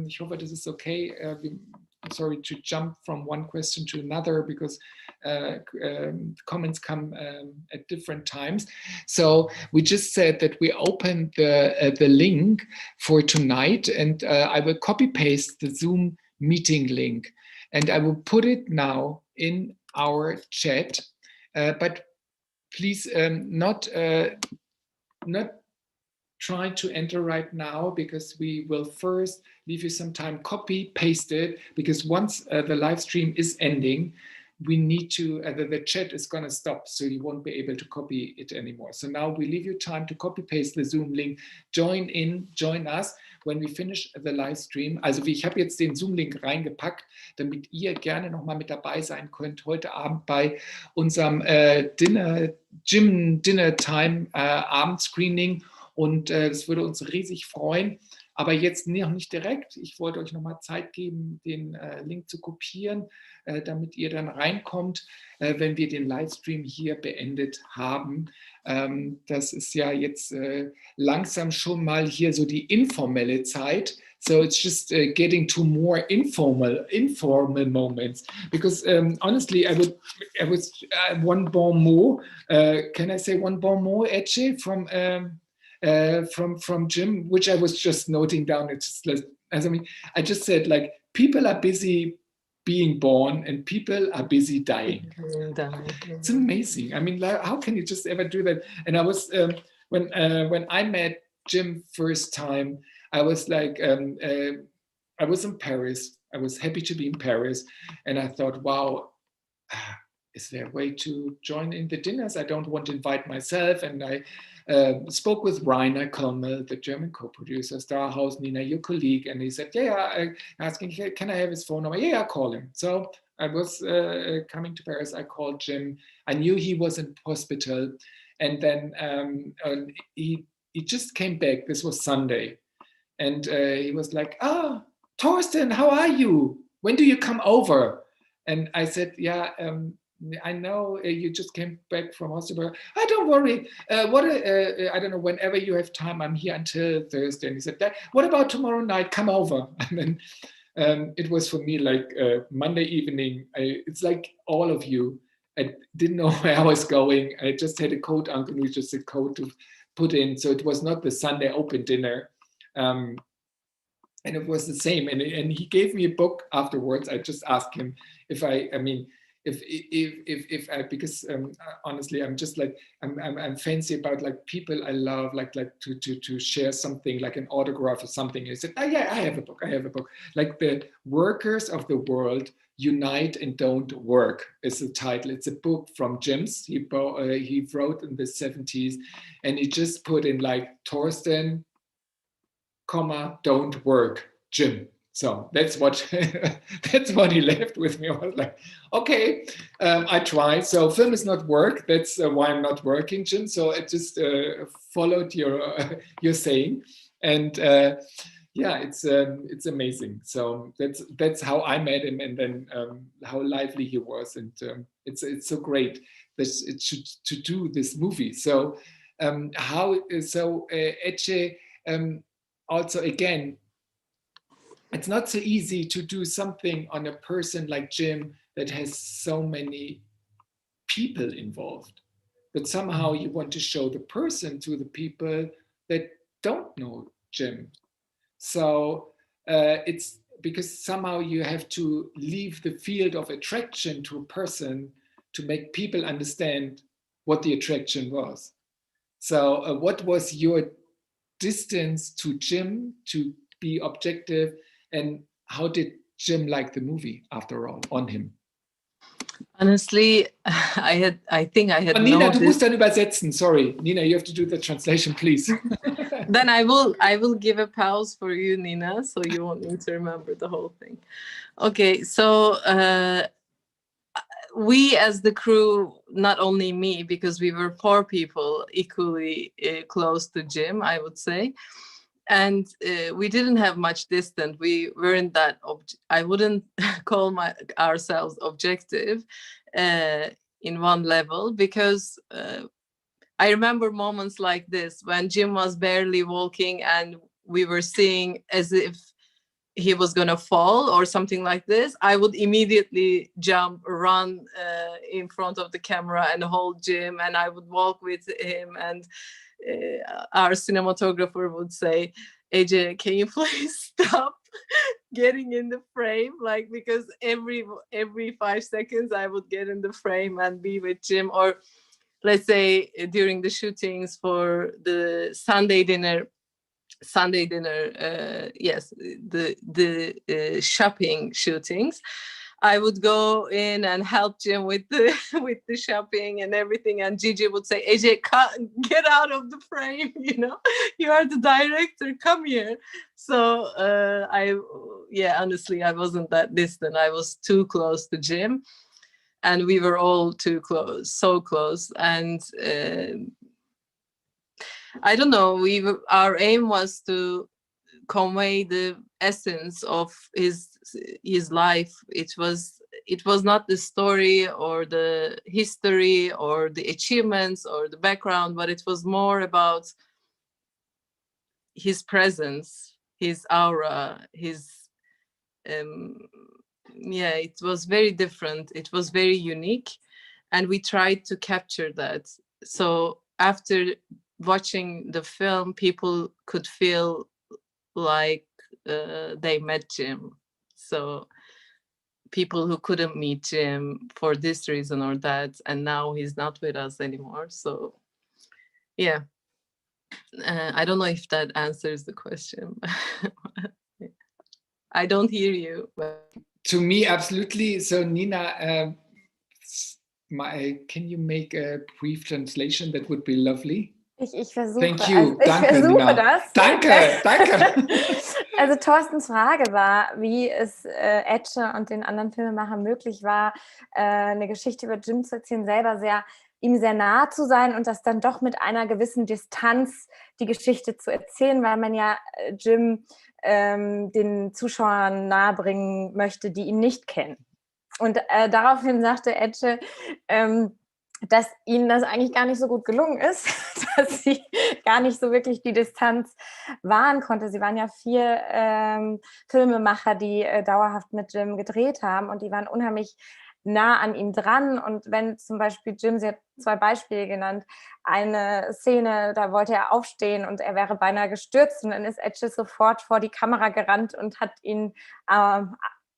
Ich hoffe, das ist okay. I'm sorry to jump from one question to another because comments come at different times. So we just said that we opened the link for tonight, and I will copy paste the Zoom meeting link, and I will put it now in our chat. But please not try to enter right now, because we will first leave you some time, copy, paste it, because once the live stream is ending, we need to, the chat is going to stop, so you won't be able to copy it anymore. So now we leave you time to copy paste the Zoom link, join us when we finish the live stream. Also ich habe jetzt den Zoom-Link reingepackt, damit ihr gerne nochmal mit dabei sein könnt heute Abend bei unserem Jim Dinner Time Abendscreening, und das würde uns riesig freuen. Aber jetzt noch nicht direkt. Ich wollte euch nochmal Zeit geben, den Link zu kopieren, damit ihr dann reinkommt, wenn wir den Livestream hier beendet haben. Das ist ja jetzt langsam schon mal hier so die informelle Zeit. So it's just getting to more informal moments. Because honestly, I was one bon mot. Can I say one bon mot, Ece, from Jim, which I was just noting down. It's just, I just said, like, people are busy being born and people are busy dying. It's amazing. I mean, like, how can you just ever do that? And I was when I met Jim first time, I was like, I was in Paris. I was happy to be in Paris, and I thought, wow, is there a way to join in the dinners? I don't want to invite myself. And I spoke with Rainer Kölmel, the German co-producer, Starhouse, Nina, your colleague, and he said, yeah, asking, can I have his phone number? Yeah, I'll call him. So I was coming to Paris, I called Jim. I knew he was in hospital. And then he just came back, this was Sunday. And he was like, Thorsten, how are you? When do you come over? And I said, yeah, I know you just came back from hospital. Don't worry. I don't know, whenever you have time, I'm here until Thursday. And he said, what about tomorrow night? Come over. And then it was for me like Monday evening. It's like all of you. I didn't know where I was going. I just had a code, Uncle, we just a code to put in. So it was not the Sunday open dinner. And it was the same. And he gave me a book afterwards. I just asked him if because honestly, I'm just like, I'm fancy about like people I love, like to share something, like an autograph or something. He said, yeah, I have a book. Like the workers of the world unite and don't work is the title. It's a book from Jim's. He wrote in the 70s, and he just put in like Thorsten, don't work, Jim. So that's what he left with me. I was like, okay, I try. So film is not work. That's why I'm not working, Jim. So I just followed your saying, and yeah, it's amazing. So that's how I met him, and then how lively he was, and it's so great that it should to do this movie. So Ece, also again, it's not so easy to do something on a person like Jim that has so many people involved. But somehow you want to show the person to the people that don't know Jim. So it's because somehow you have to leave the field of attraction to a person to make people understand what the attraction was. So what was your distance to Jim to be objective, and how did Jim like the movie after all on him? Honestly, I think I had Nina, du noticed... musst dann übersetzen. Sorry, Nina, you have to do the translation, please. Then I will give a pause for you, Nina, so you won't need to remember the whole thing. Okay, so we as the crew, not only me, because we were 4 people equally close to Jim, I would say. And we didn't have much distance. We weren't that, I wouldn't call ourselves objective in one level, because I remember moments like this when Jim was barely walking and we were seeing as if he was going to fall or something like this. I would immediately run in front of the camera and hold Jim, and I would walk with him, and our cinematographer would say, Ece, can you please stop getting in the frame? Like, because every 5 seconds I would get in the frame and be with Jim. Or let's say during the shootings for the Sunday dinner, yes, the shopping shootings, I would go in and help Jim with the shopping and everything, and Gigi would say, Ece, get out of the frame, you are the director, come here. So honestly, I wasn't that distant. I was too close to Jim, and we were all too close, so close. And I don't know, our aim was to convey the essence of his life. It was not the story or the history or the achievements or the background, but it was more about his presence, his aura, it was very different. It was very unique, and we tried to capture that. So after watching the film, people could feel like they met Jim. So people who couldn't meet Jim for this reason or that, and now he's not with us anymore. So yeah, I don't know if that answers the question. I don't hear you. But... To me, absolutely. So Nina, can you make a brief translation? That would be lovely. Ich versuche. Thank you. Also ich Danke, versuche Nina. das. Danke. Also Thorstens Frage war, wie es Ece und den anderen Filmemachern möglich war, eine Geschichte über Jim zu erzählen, selber ihm sehr nahe zu sein und das dann doch mit einer gewissen Distanz die Geschichte zu erzählen, weil man ja Jim den Zuschauern nahebringen möchte, die ihn nicht kennen. Und daraufhin sagte Ece, dass ihnen das eigentlich gar nicht so gut gelungen ist, dass sie gar nicht so wirklich die Distanz wahren konnte. Sie waren ja 4 Filmemacher, die dauerhaft mit Jim gedreht haben und die waren unheimlich nah an ihm dran. Und wenn zum Beispiel Jim, sie hat 2 Beispiele genannt, eine Szene, da wollte er aufstehen und er wäre beinahe gestürzt und dann ist Ece sofort vor die Kamera gerannt und hat ihn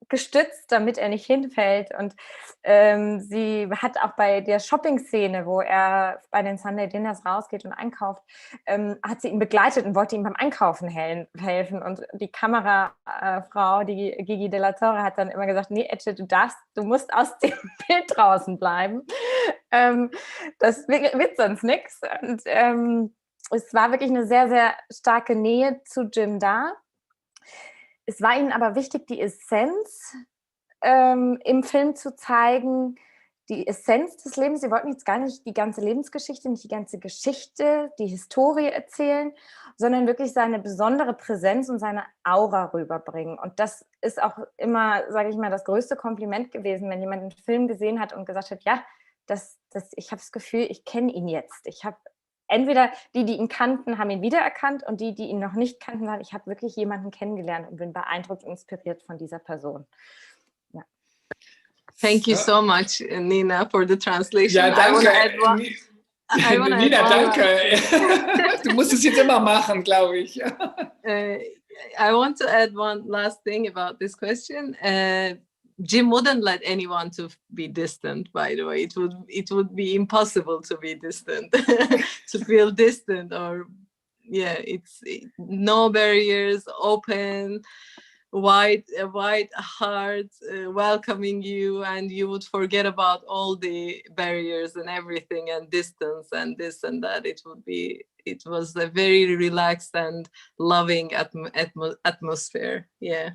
gestützt, damit er nicht hinfällt. Und sie hat auch bei der Shopping-Szene, wo er bei den Sunday Dinners rausgeht und einkauft, hat sie ihn begleitet und wollte ihm beim Einkaufen helfen. Und die Kamerafrau, die Gigi de la Torre, hat dann immer gesagt, nee, Ece, du musst aus dem Bild draußen bleiben. Das wird sonst nichts. Und es war wirklich eine sehr, sehr starke Nähe zu Jim da. Es war ihnen aber wichtig, die Essenz im Film zu zeigen, die Essenz des Lebens. Sie wollten jetzt gar nicht die ganze Lebensgeschichte, nicht die ganze Geschichte, die Historie erzählen, sondern wirklich seine besondere Präsenz und seine Aura rüberbringen. Und das ist auch immer, sage ich mal, das größte Kompliment gewesen, wenn jemand einen Film gesehen hat und gesagt hat, ja, ich habe das Gefühl, ich kenne ihn jetzt. Ich habe entweder die ihn kannten, haben ihn wiedererkannt und die ihn noch nicht kannten, sagen, ich habe wirklich jemanden kennengelernt und bin beeindruckt und inspiriert von dieser Person. Ja. Thank you so much, Nina, for the translation. Ja, danke. Nina, danke. Du musst es jetzt immer machen, glaube ich. I want to add one last thing about this question. Jim wouldn't let anyone to be distant, by the way. It would be impossible to be distant, to feel distant, or it's no barriers, open, wide heart, welcoming you, and you would forget about all the barriers and everything and distance and this and that. It was a very relaxed and loving atmosphere. Yeah.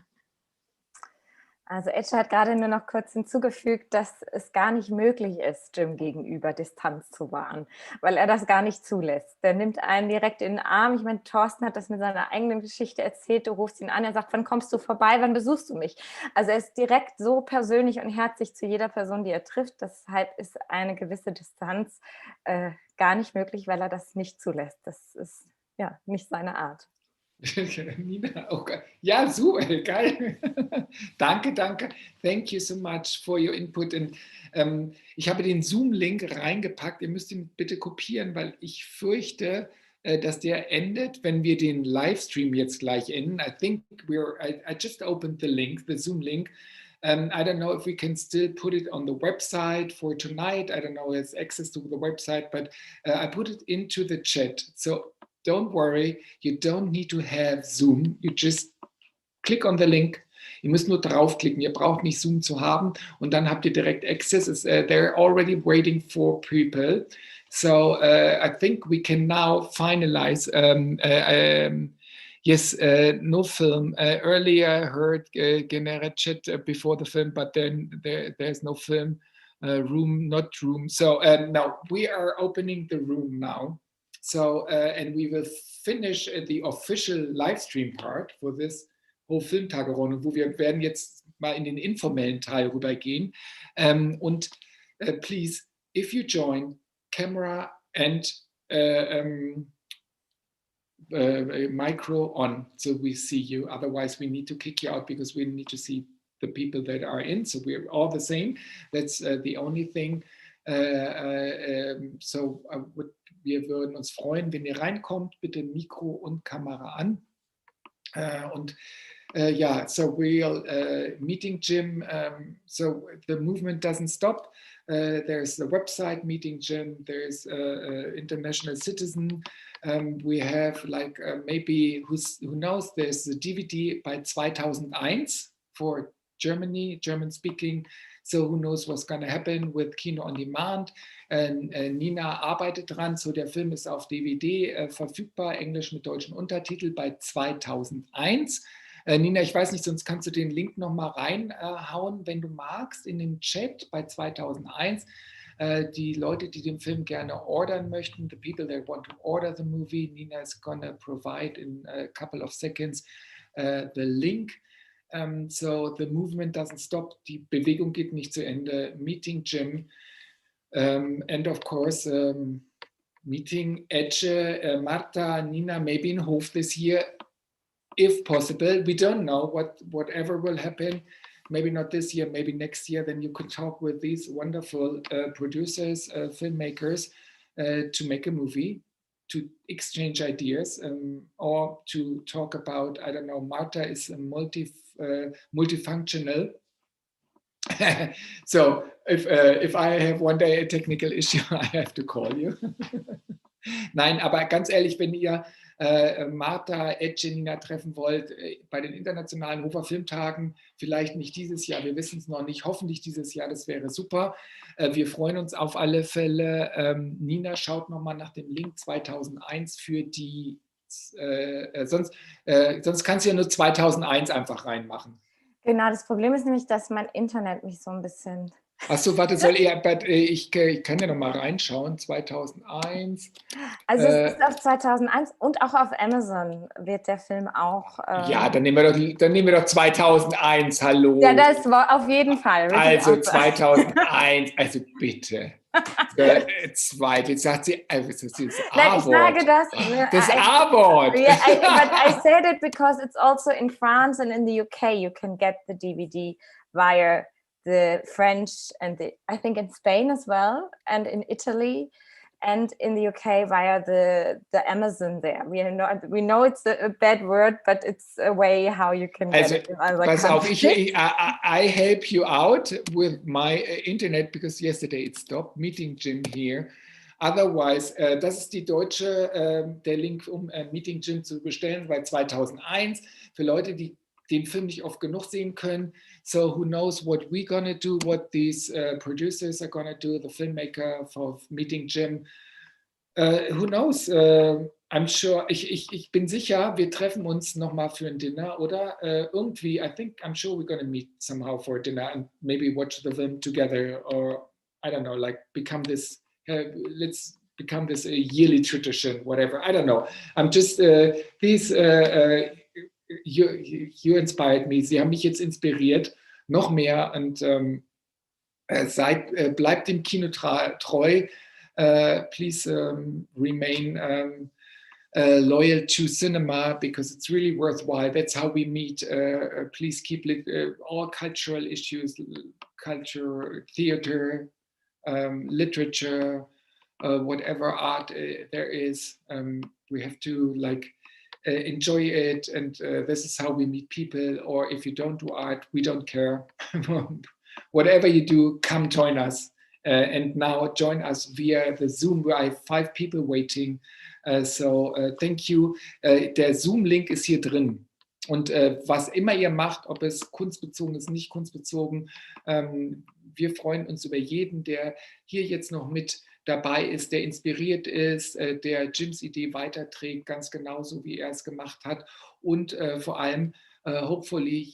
Also Ece hat gerade nur noch kurz hinzugefügt, dass es gar nicht möglich ist, Jim gegenüber Distanz zu wahren, weil er das gar nicht zulässt. Der nimmt einen direkt in den Arm. Ich meine, Thorsten hat das mit seiner eigenen Geschichte erzählt. Du rufst ihn an, er sagt, wann kommst du vorbei, wann besuchst du mich? Also er ist direkt so persönlich und herzlich zu jeder Person, die er trifft. Deshalb ist eine gewisse Distanz gar nicht möglich, weil er das nicht zulässt. Das ist ja nicht seine Art. Nina, okay. Ja, super, geil. Danke. Thank you so much for your input. Und, ich habe den Zoom-Link reingepackt. Ihr müsst ihn bitte kopieren, weil ich fürchte, dass der endet, wenn wir den Livestream jetzt gleich enden. I think I just opened the link, the Zoom link. I don't know if we can still put it on the website for tonight. I don't know who has access to the website, but I put it into the chat. So don't worry, you don't need to have Zoom. You just click on the link. Ihr müsst nur draufklicken. Ihr braucht nicht Zoom zu haben und dann habt ihr direkt Access. They're already waiting for people. So I think we can now finalize. Yes, no film. Earlier I heard generic chat before the film, but then there's no film. Not room. So now we are opening the room now. So, and we will finish the official live stream part for this HoF Filmtage Runde, wo wir werden jetzt mal in den informellen Teil rübergehen. Und please, if you join, camera and micro on, so we see you. Otherwise, we need to kick you out because we need to see the people that are in. So we're all the same. That's the only thing. So wir würden uns freuen, wenn ihr reinkommt, bitte Mikro und Kamera an. So we're meeting Jim. So the movement doesn't stop. There's the website meeting Jim. There's International Citizen. We have maybe who knows? There's the DVD by 2001 for Germany, German speaking. So who knows what's going to happen with Kino on Demand. Nina arbeitet dran, so der Film ist auf DVD verfügbar, Englisch mit deutschen Untertitel bei 2001. Nina, ich weiß nicht, sonst kannst du den Link nochmal reinhauen, wenn du magst, in den Chat bei 2001. Die Leute, die den Film gerne ordern möchten, the people that want to order the movie, Nina is gonna provide in a couple of seconds the link. So the movement doesn't stop, die Bewegung geht nicht zu Ende. Meeting Jim, and of course, meeting Ece, Marta, Nina, maybe in HoF this year, if possible. We don't know whatever will happen. Maybe not this year, maybe next year. Then you could talk with these wonderful producers, filmmakers, to make a movie, to exchange ideas, or to talk about, I don't know, Marta is a multifunctional. So if I have one day a technical issue, I have to call you. Nein, aber ganz ehrlich, wenn ihr Marta, Ece, Nina treffen wollt, bei den internationalen HoFer Filmtagen, vielleicht nicht dieses Jahr, wir wissen es noch nicht, hoffentlich dieses Jahr, das wäre super. Wir freuen uns auf alle Fälle. Nina schaut nochmal nach dem Link 2001 für die, sonst kannst du ja nur 2001 einfach reinmachen. Genau, das Problem ist nämlich, dass mein Internet mich so ein bisschen... Achso, warte, ich kann ja noch mal reinschauen, 2001. Also es ist auf 2001 und auch auf Amazon wird der Film auch... ja, dann nehmen wir doch 2001, hallo. Ja, das war auf jeden Fall. Also 2001, also bitte. Zweite, jetzt sagt sie, das A-Wort. Nein, ich sage das. Das A-Wort. Yeah, but I said it because it's also in France and in the UK you can get the DVD via the French and I think in Spain as well, and in Italy, and in the UK via the Amazon there. We know it's a bad word, but it's a way how you can get it in other pass countries. auf, I help you out with my internet, because yesterday it stopped. Meeting Jim here. Otherwise, das ist die deutsche, der Link, um Meeting Jim zu bestellen, bei 2001. Für Leute, die den Film nicht oft genug sehen können. So who knows what we're gonna do, what these producers are gonna do, the filmmaker for Meeting Jim. Who knows? I'm sure, ich bin sicher, wir treffen uns nochmal für ein Dinner, oder? Irgendwie, I'm sure we're gonna meet somehow for a dinner and maybe watch the film together, or I don't know, like become this, let's become this yearly tradition, whatever. I don't know. I'm just, you inspired me. Sie haben mich jetzt inspiriert, noch mehr, und bleibt dem Kino treu. Please remain loyal to cinema, because it's really worthwhile. That's how we meet. Please keep all cultural issues, culture, theater, literature, whatever art there is. We have to enjoy it, and this is how we meet people. Or if you don't do art, we don't care. Whatever you do, come join us, and now join us via the Zoom, where I have 5 people waiting. So thank you. Der Zoom-Link ist hier drin, und was immer ihr macht, ob es kunstbezogen ist, nicht kunstbezogen, wir freuen uns über jeden, der hier jetzt noch mit dabei ist, der inspiriert ist, der Jims Idee weiterträgt, ganz genauso wie er es gemacht hat, und vor allem hopefully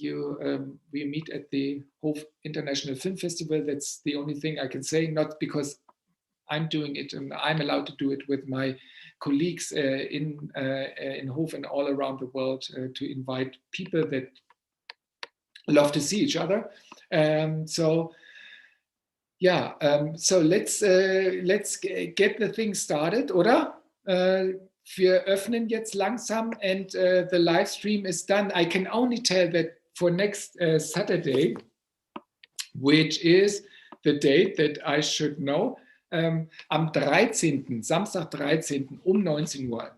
we meet at the HoF International Film Festival. That's the only thing I can say, not because I'm doing it and I'm allowed to do it, with my colleagues in HoF and all around the world, to invite people that love to see each other. So let's get the thing started, oder? Wir öffnen jetzt langsam, and the live stream is done. I can only tell that for next Saturday, which is the date that I should know, am 13., Samstag 13. um 19 Uhr,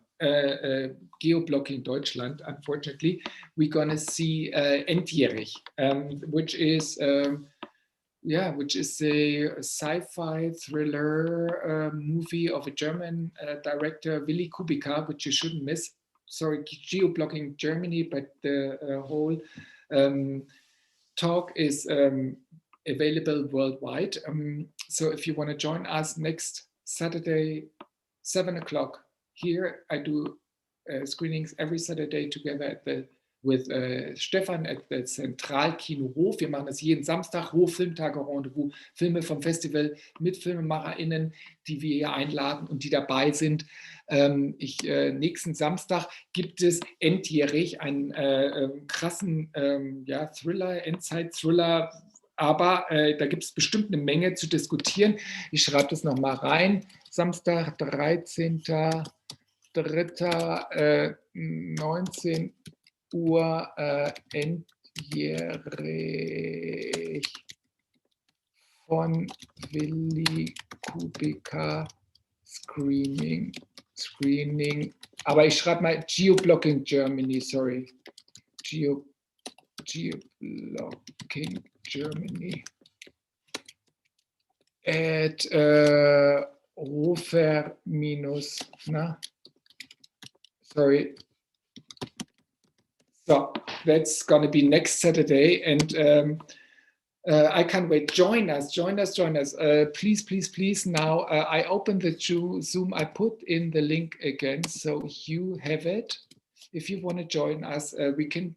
Geoblocking Deutschland, unfortunately, we're gonna see Endjährig, which is a sci-fi thriller movie of a German director, Willi Kubica, which you shouldn't miss. Sorry, Geoblocking Germany, but the whole talk is available worldwide. So if you want to join us next Saturday, 7 o'clock here, I do screenings every Saturday together with Stefan at the Kino-Hof. Wir machen das jeden Samstag, HoF Filmtage Rendezvous, Filme vom Festival mit FilmemacherInnen, die wir hier einladen und die dabei sind. Nächsten Samstag gibt es endjährig einen krassen Thriller, Endzeit-Thriller, aber da gibt es bestimmt eine Menge zu diskutieren. Ich schreibe das nochmal rein. Samstag, 13.03. 19 Uhr endjährig von Willi Kubika Screening. Aber ich schreibe mal Geoblocking Germany, sorry. Geoblocking Germany. At Hofer minus, sorry. So that's going to be next Saturday, and I can't wait. Join us. Please. Now I open the Zoom. I put in the link again, so you have it. If you want to join us, we can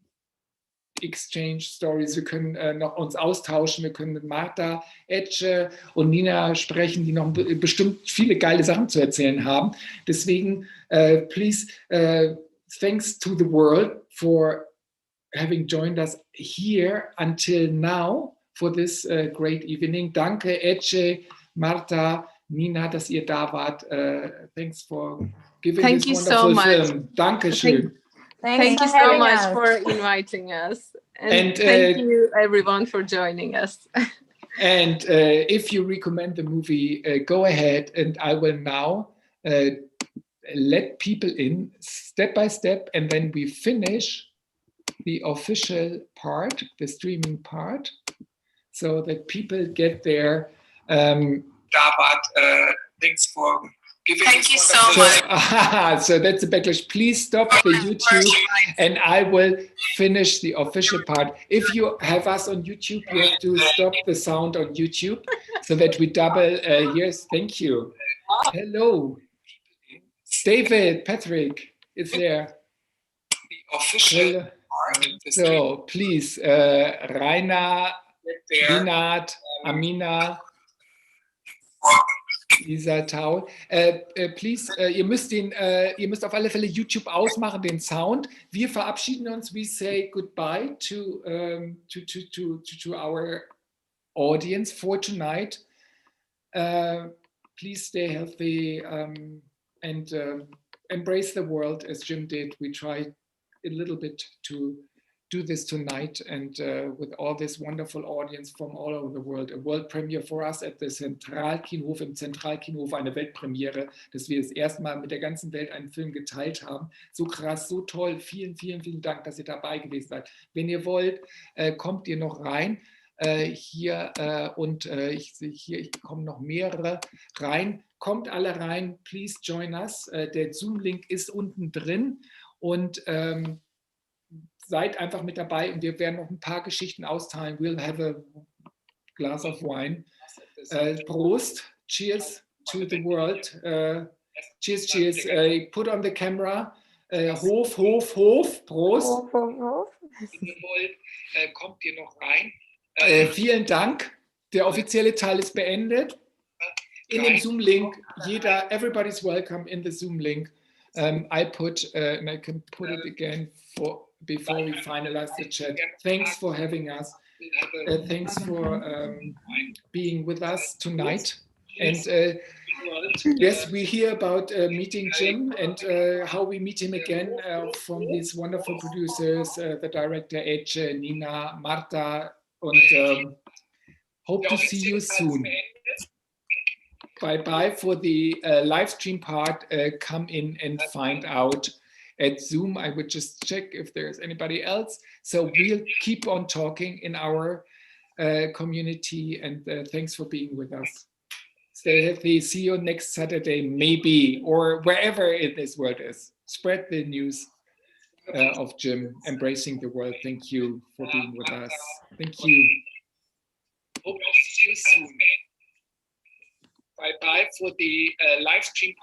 exchange stories. Wir können noch uns austauschen. Wir können mit Martha, Ece und Nina sprechen, die noch bestimmt viele geile Sachen zu erzählen haben. Deswegen, please. Thanks to the world for having joined us here until now for this great evening. Danke, Ece, Martha, Nina, dass ihr da wart. Thanks for giving Thank this you wonderful so film. Dankeschön. Thank you so much for inviting us. And thank you everyone for joining us. And if you recommend the movie, go ahead, and I will now let people in step by step, and then we finish the official part, the streaming part, so that people get their thanks for giving. Thank you so much. So that's the backlash. Please stop the YouTube, and I will finish the official part. If you have us on YouTube, you have to stop the sound on YouTube so that we double. Yes, thank you. Hello. David, Patrick is there. The official part. So please, Rainer, Linat, Amina, Lisa Tau. Please, ihr müsst auf alle Fälle YouTube ausmachen, den Sound. Wir verabschieden uns. We say goodbye to our audience for tonight. Please stay healthy. And embrace the world as Jim did. We try a little bit to do this tonight, and with all this wonderful audience from all over the world. A world premiere for us at the Kino-Hof, im Kino-Hof, eine Weltpremiere, dass wir das erste Mal mit der ganzen Welt einen Film geteilt haben. So krass, so toll. Vielen Dank, dass ihr dabei gewesen seid. Wenn ihr wollt, kommt ihr noch rein. Hier ich bekomme noch mehrere rein. Kommt alle rein, please join us. Der Zoom-Link ist unten drin, und seid einfach mit dabei, und wir werden noch ein paar Geschichten austeilen. We'll have a glass of wine. Prost, cheers to the world. Cheers. Put on the camera. Hof, Prost. Hof. Wenn ihr wollt, kommt ihr noch rein. Vielen Dank. Der offizielle Teil ist beendet. In dem Zoom-Link, everybody's welcome in the Zoom-Link. I put, and I can put it again before we finalize the chat. Thanks for having us. Thanks for being with us tonight. And yes, we hear about meeting Jim and how we meet him again from these wonderful producers, the director Ece, Nina, Marta, and hope to see you soon. Bye-bye for the live stream part. Come in and find out at Zoom. I would just check if there's anybody else. So we'll keep on talking in our community, and thanks for being with us. Stay healthy. See you next Saturday, maybe, or wherever this world is. Spread the news. of Jim, embracing the world. Thank you for being with us. Thank you. Hope to see you soon. Bye-bye for the live stream.